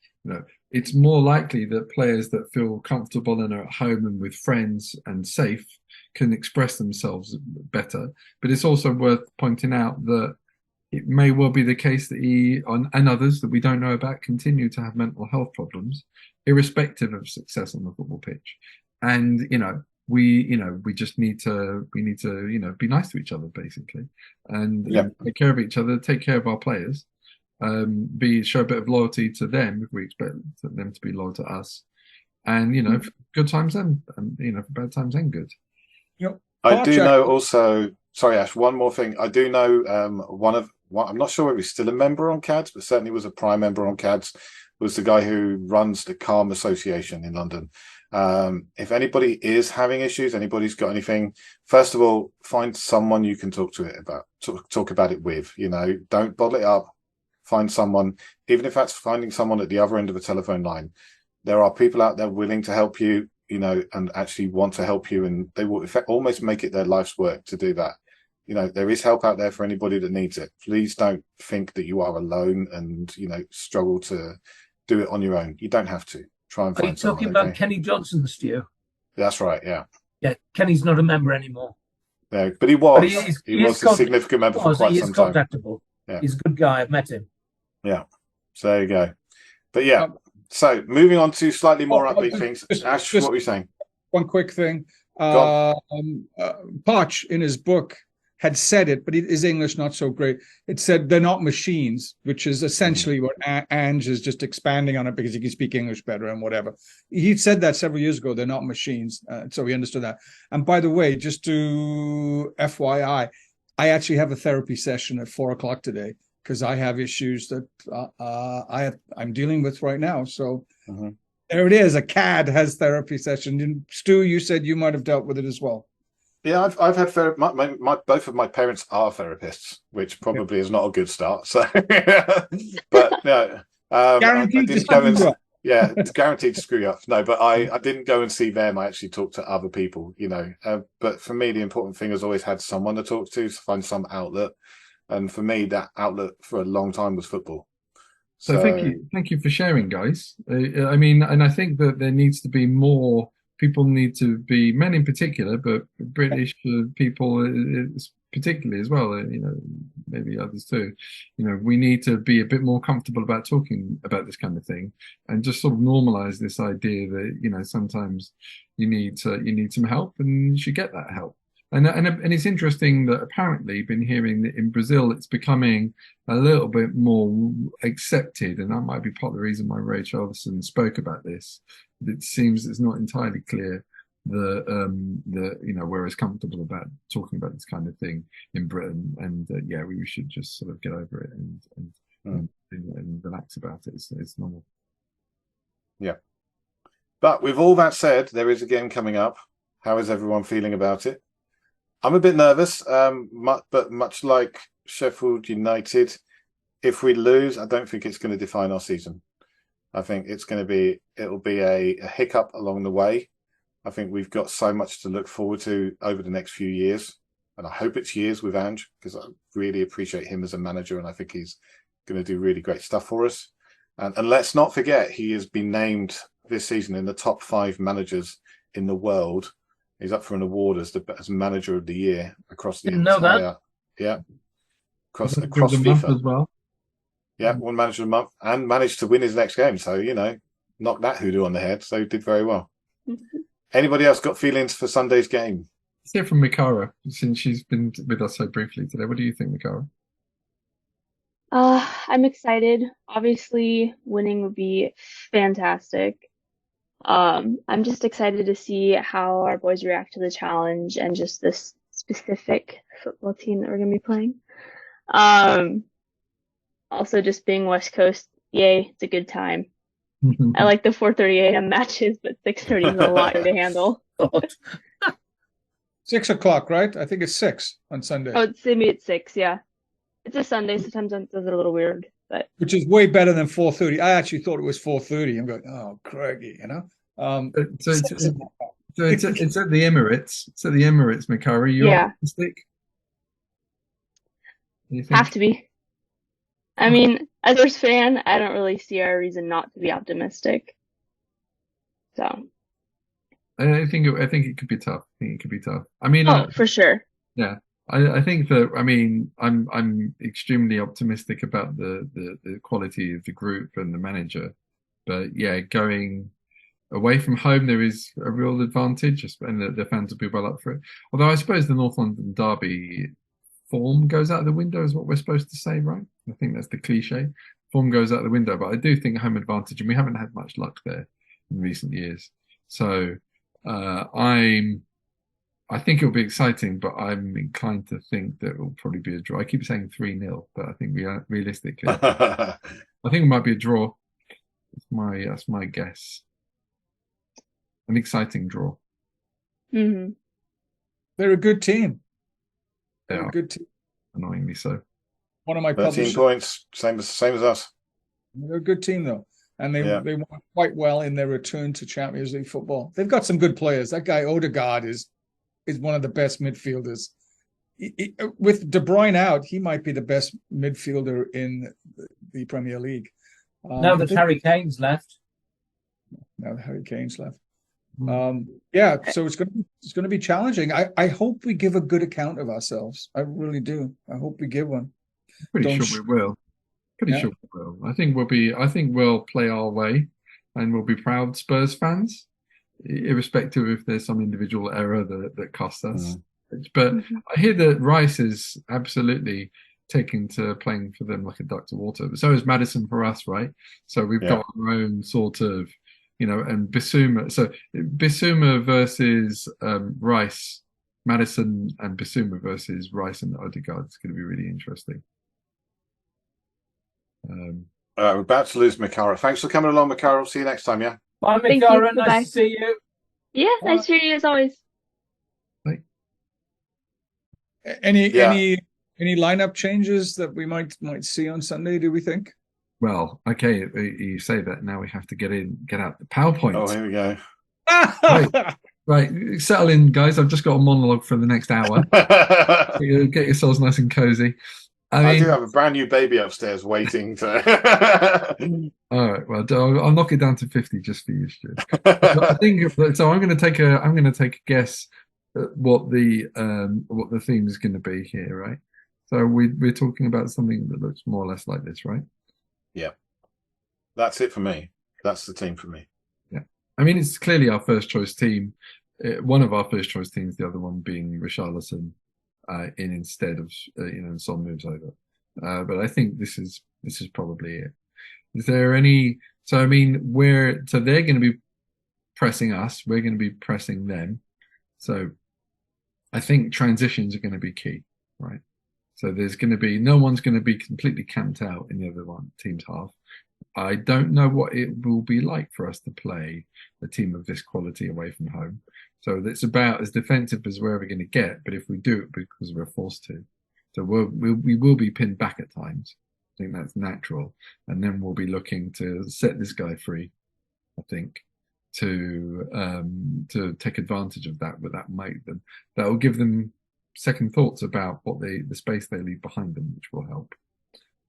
it's more likely that players that feel comfortable and are at home and with friends and safe can express themselves better. But it's also worth pointing out that it may well be the case that he and others that we don't know about continue to have mental health problems, irrespective of success on the football pitch. And we just need to be nice to each other basically, and take care of each other, take care of our players, show a bit of loyalty to them if we expect them to be loyal to us, and good times and for bad times and good. I do know also. Sorry, Ash. One more thing. I do know I'm not sure if he's still a member on CADS, but certainly was a prime member on CADS. Was the guy who runs the Calm Association in London. If anybody is having issues, anybody's got anything, first of all, find someone you can talk about it with. Don't bottle it up. Find someone, even if that's finding someone at the other end of a telephone line. There are people out there willing to help you, and actually want to help you, and they will almost make it their life's work to do that. There is help out there for anybody that needs it. Please don't think that you are alone and, struggle to do it on your own. You don't have to. Try and find someone. Are you talking about Kenny Johnson, Stu? That's right, yeah. Yeah, Kenny's not a member anymore. No, but he was. But he was a significant member for quite some time. He is contactable. Yeah. He's a good guy. I've met him. Yeah, so there you go. But yeah, so moving on to slightly more upbeat things. Ash, what were you saying? One quick thing. Poch, in his book, had said it, but his English not so great. It said they're not machines, which is essentially what Ange is just expanding on it because he can speak English better and whatever. He said that several years ago. They're not machines, so we understood that. And by the way, just to FYI, I actually have a therapy session at 4:00 today because I have issues that I'm dealing with right now. So there it is. A CAD has therapy session. And Stu, you said you might have dealt with it as well. Yeah, I've had both of my parents are therapists, which probably is not a good start. So, but no, guaranteed it's guaranteed to screw you up. No, but I didn't go and see them. I actually talked to other people, But for me, the important thing has always had someone to talk to find some outlet, and for me, that outlet for a long time was football. So thank you for sharing, guys. And I think that there needs to be more. People need to be, men in particular, but British people particularly as well, maybe others too. We need to be a bit more comfortable about talking about this kind of thing and just sort of normalize this idea that, sometimes you need some help and you should get that help. And it's interesting that apparently been hearing that in Brazil it's becoming a little bit more accepted, and that might be part of the reason why Rachel Austen spoke about this. It seems it's not entirely clear that we're as comfortable about talking about this kind of thing in Britain, and we should just sort of get over it and relax about it. It's normal. Yeah, but with all that said, there is a game coming up. How is everyone feeling about it? I'm a bit nervous, but much like Sheffield United, if we lose, I don't think it's going to define our season. I think it'll be a hiccup along the way. I think we've got so much to look forward to over the next few years, and I hope it's years with Ange, because I really appreciate him as a manager, and I think he's going to do really great stuff for us. And let's not forget, he has been named this season in the top 5 managers in the world. He's up for an award as manager of the year across the entire, across FIFA as well. Yeah, one manager of the month, and managed to win his next game. So knocked that hoodoo on the head. So he did very well. Anybody else got feelings for Sunday's game? Let's hear from Micara, since she's been with us so briefly today. What do you think, Micara? I'm excited. Obviously, winning would be fantastic. I'm just excited to see how our boys react to the challenge and just this specific football team that we're going to be playing. Also, just being West Coast, yay, it's a good time. I like the 4:30 a.m. matches, but 6:30 is a lot to handle. 6:00, right? I think it's 6 on Sunday. Oh, it's maybe it's 6, yeah. It's a Sunday, sometimes it does it a little weird, but which is way better than 4:30. I actually thought it was 4:30. I'm going, oh, Craigie, So it's at the Emirates. It's at the Emirates, Micara. You optimistic? Have to be. I mean, as a Spurs fan, I don't really see our reason not to be optimistic. So I think it could be tough. I think it could be tough. I mean, for sure. Yeah, I think that. I mean, I'm extremely optimistic about the quality of the group and the manager, but yeah, going away from home, there is a real advantage, and the fans will be well up for it. Although I suppose the North London derby form goes out the window, is what we're supposed to say, right? I think that's the cliche. Form goes out the window, but I do think home advantage, and we haven't had much luck there in recent years. So I think it'll be exciting, but I'm inclined to think that it'll probably be a draw. I keep saying 3-0, but I think realistically, I think it might be a draw. That's my guess. An exciting draw. Mm-hmm. They're a good team. They're a good team. Annoyingly so. One of my 13 points, same as us. They're a good team though, and they won quite well in their return to Champions League football. They've got some good players. That guy Odegaard is one of the best midfielders. With De Bruyne out, he might be the best midfielder in the Premier League. Now that Harry Kane's left. So it's going to be challenging. I hope we give a good account of ourselves. I really do. I hope we give one. Pretty sure we will. Sure we will. I think we'll play our way, and we'll be proud Spurs fans, irrespective if there's some individual error that costs us. But I hear that Rice is absolutely taking to playing for them like a duck to water. But so is Maddison for us, right? So we've got our own sort of, and Bissouma. So Bissouma versus Rice, Maddison and Bissouma versus Rice and Odegaard is going to be really interesting. We're about to lose Micara. Thanks for coming along, Micara. See you next time, yeah? Bye, Micara. Nice to see you. Yeah, nice to hear you as always. Bye. Any lineup changes that we might see on Sunday, do we think? Well, okay, you say that. Now we have to get out the PowerPoint. Oh, here we go. Right, settle in, guys. I've just got a monologue for the next hour. Get yourselves nice and cozy. I do have a brand new baby upstairs waiting to. All right, well, I'll knock it down to 50 just for you, Stu. I think so. I'm going to take a guess at what the theme is going to be here, right? So we're talking about something that looks more or less like this, right? Yeah, that's it for me. That's the team for me. Yeah, I mean, it's clearly our first choice team. One of our first choice teams, the other one being Richarlison. In instead of Son moves over, but I think this is probably it. Is there any? So I mean, they're going to be pressing us. We're going to be pressing them. So I think transitions are going to be key, right? So there's going to be no one's going to be completely camped out in the other team's half. I don't know what it will be like for us to play a team of this quality away from home. So it's about as defensive as we're ever going to get. But if we do it because we're forced to, so we will be pinned back at times. I think that's natural. And then we'll be looking to set this guy free, I think, to take advantage of that. But that will give them second thoughts about what the space they leave behind them, which will help.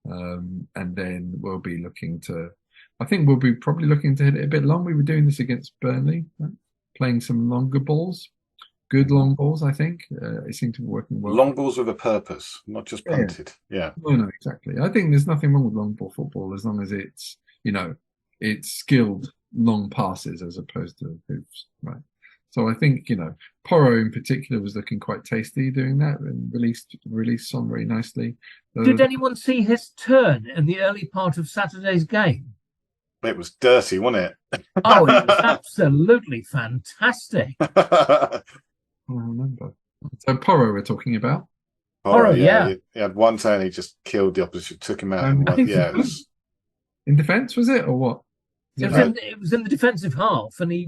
And then we'll be looking to, I think we'll be probably looking to hit it a bit long. We were doing this against Burnley, right? Playing some longer balls, good long balls. I think it seemed to be working well. Long balls with a purpose, not just punted. Yeah. No, exactly. I think there's nothing wrong with long ball football as long as it's it's skilled long passes as opposed to hoops, right? So I think Porro in particular was looking quite tasty doing that and released Son very nicely. Did anyone see his turn in the early part of Saturday's game? It was dirty, wasn't it? Oh, it was absolutely fantastic. I remember. So Porro we're talking about. Porro, yeah. He had one turn, he just killed the opposition, took him out. It was in defence, was it, or what? It was in the defensive half, and he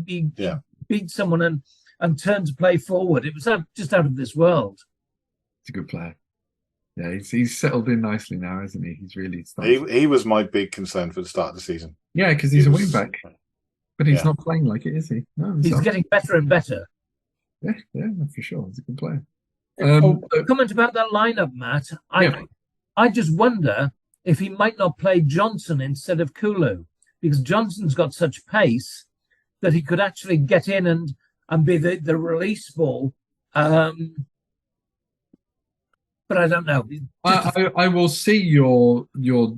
beat someone and turned to play forward. It was just out of this world. He's a good player. Yeah, he's settled in nicely now, hasn't he? He's really started. He was my big concern for the start of the season. Yeah, because he's a wing back. But he's not playing like it, is he? No, he's getting better and better. Yeah, for sure. He's a good player. Comment about that lineup, Matt. I just wonder if he might not play Johnson instead of Kulu, because Johnson's got such pace that he could actually get in and be the release ball. But I don't know. I will see your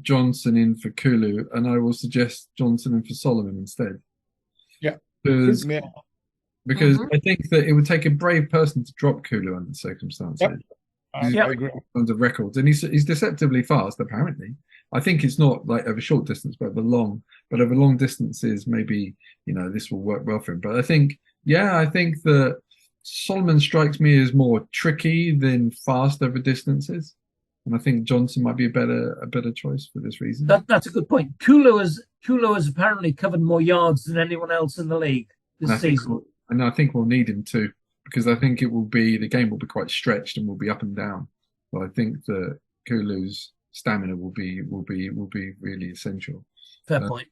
Johnson in for Kulu, and I will suggest Johnson in for Solomon instead. Yeah. Because I think that it would take a brave person to drop Kulu under the circumstances. Yep. I agree. Under records, and he's deceptively fast. Apparently, I think it's not like over short distance, but over long distances, maybe this will work well for him. But I think that Solomon strikes me as more tricky than fast over distances, and I think Johnson might be a better choice for this reason. That's a good point. Kulu has apparently covered more yards than anyone else in the league this season. I think we'll need him to, because I think the game will be quite stretched and will be up and down. So I think that Kulu's stamina will be really essential. Fair point.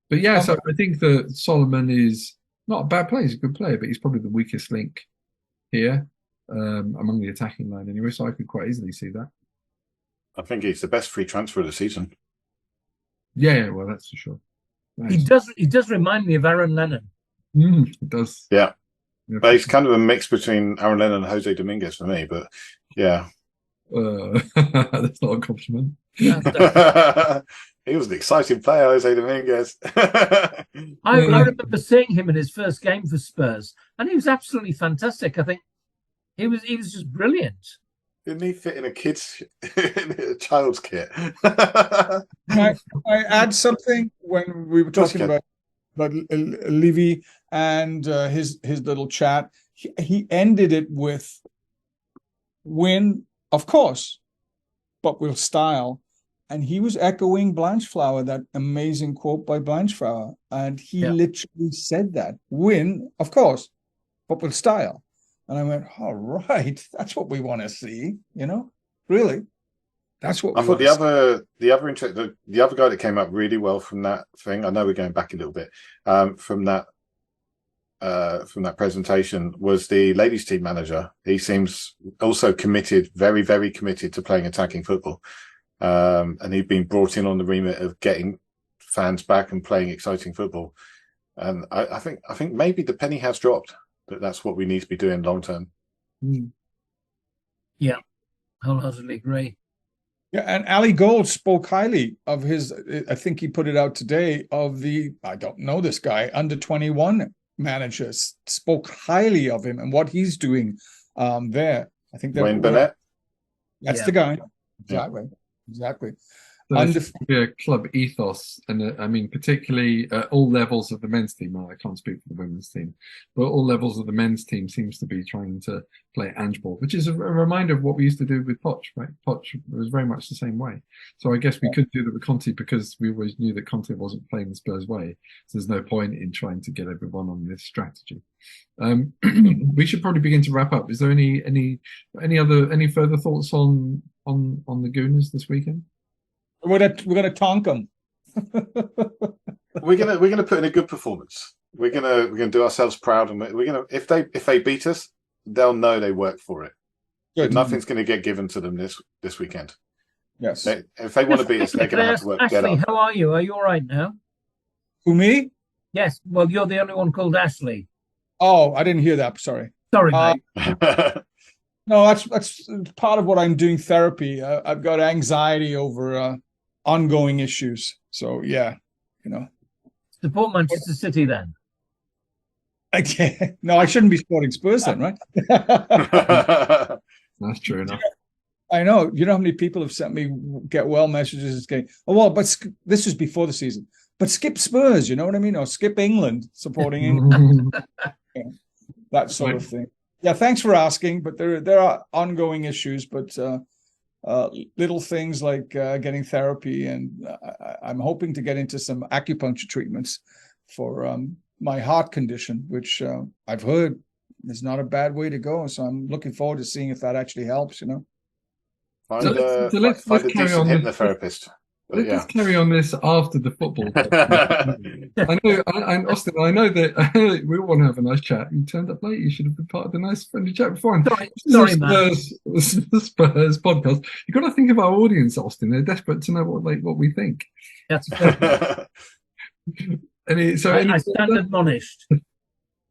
But yeah, so I think that Solomon is not a bad player. He's a good player, but he's probably the weakest link here among the attacking line anyway. So I could quite easily see that. I think he's the best free transfer of the season. Yeah, well, that's for sure. Nice. He does remind me of Aaron Lennon. It does. Yeah. But he's kind of a mix between Aaron Lennon and Jose Dominguez for me, but yeah. That's not a compliment. He was an exciting player, Jose Dominguez. I remember seeing him in his first game for Spurs, and he was absolutely fantastic. I think he was just brilliant. Didn't he fit in a child's kit? I add something when we were talking about Levy and his little chat. He ended it with win, of course, but with style. And he was echoing Blanchflower, that amazing quote by Blanchflower. And he literally said that. Win, of course, but with style. And I went, all right, that's what we want to see, really. That's what I thought the other guy that came up really well from that thing. I know we're going back a little bit from that presentation was the ladies' team manager. He seems also committed, very, very committed to playing attacking football, and he'd been brought in on the remit of getting fans back and playing exciting football. And I think maybe the penny has dropped that that's what we need to be doing long term. Yeah, wholeheartedly agree. Yeah, and Ali Gold spoke highly of his, I think he put it out today, of I don't know this guy, under 21 managers, spoke highly of him and what he's doing there. I think that Wayne Bennett. That's the guy. Exactly. So a club ethos, and I mean, particularly at all levels of the men's team. Well, I can't speak for the women's team, but all levels of the men's team seems to be trying to play Ange ball, which is a reminder of what we used to do with Poch, right? Poch was very much the same way. So I guess we could do that with Conte because we always knew that Conte wasn't playing the Spurs way. So there's no point in trying to get everyone on this strategy. We should probably begin to wrap up. Is there any further thoughts on the Gooners this weekend? We're gonna tonk them. we're gonna put in a good performance. We're gonna do ourselves proud, and we're gonna if they beat us, they'll know they worked for it. Good. Nothing's gonna get given to them this weekend. Yes. If they want to beat us, they're gonna have to work. Ashley, how are you? Are you all right now? Who, me? Yes. Well, you're the only one called Ashley. Oh, I didn't hear that. Sorry, mate. No, that's part of what I'm doing therapy. I've got anxiety over ongoing issues. So yeah, Support Manchester City then. Okay. No, I shouldn't be supporting Spurs then, right? That's true enough. I know. You know how many people have sent me get well messages going, oh well, but this was before the season. But skip Spurs, you know what I mean? Or skip England, supporting England. That sort of thing. Yeah, thanks for asking. But there are ongoing issues, but little things like getting therapy, and I'm hoping to get into some acupuncture treatments for my heart condition, which I've heard is not a bad way to go. So I'm looking forward to seeing if that actually helps. Find a decent hypnotherapist. Let's carry on this after the football. I know, and Austen, I know that we all want to have a nice chat. You turned up late. You should have been part of the nice friendly chat before. Sorry, Spurs podcast. You've got to think of our audience, Austen. They're desperate to know what we think. That's perfect. I stand admonished.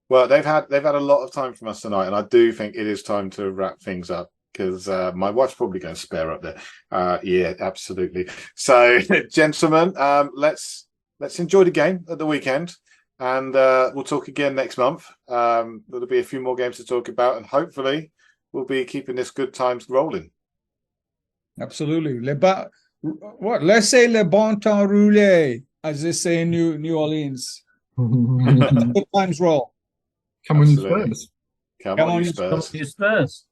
Well, they've had a lot of time from us tonight, and I do think it is time to wrap things up. Because my wife's probably going to spare up there. Yeah, absolutely. So, gentlemen, let's enjoy the game at the weekend, and we'll talk again next month. There'll be a few more games to talk about, and hopefully, we'll be keeping this good times rolling. Absolutely. Let's say le bon temps roulé, as they say in New Orleans. Good times roll. Come on, you Spurs. Come on, you Spurs. Come on, you Spurs.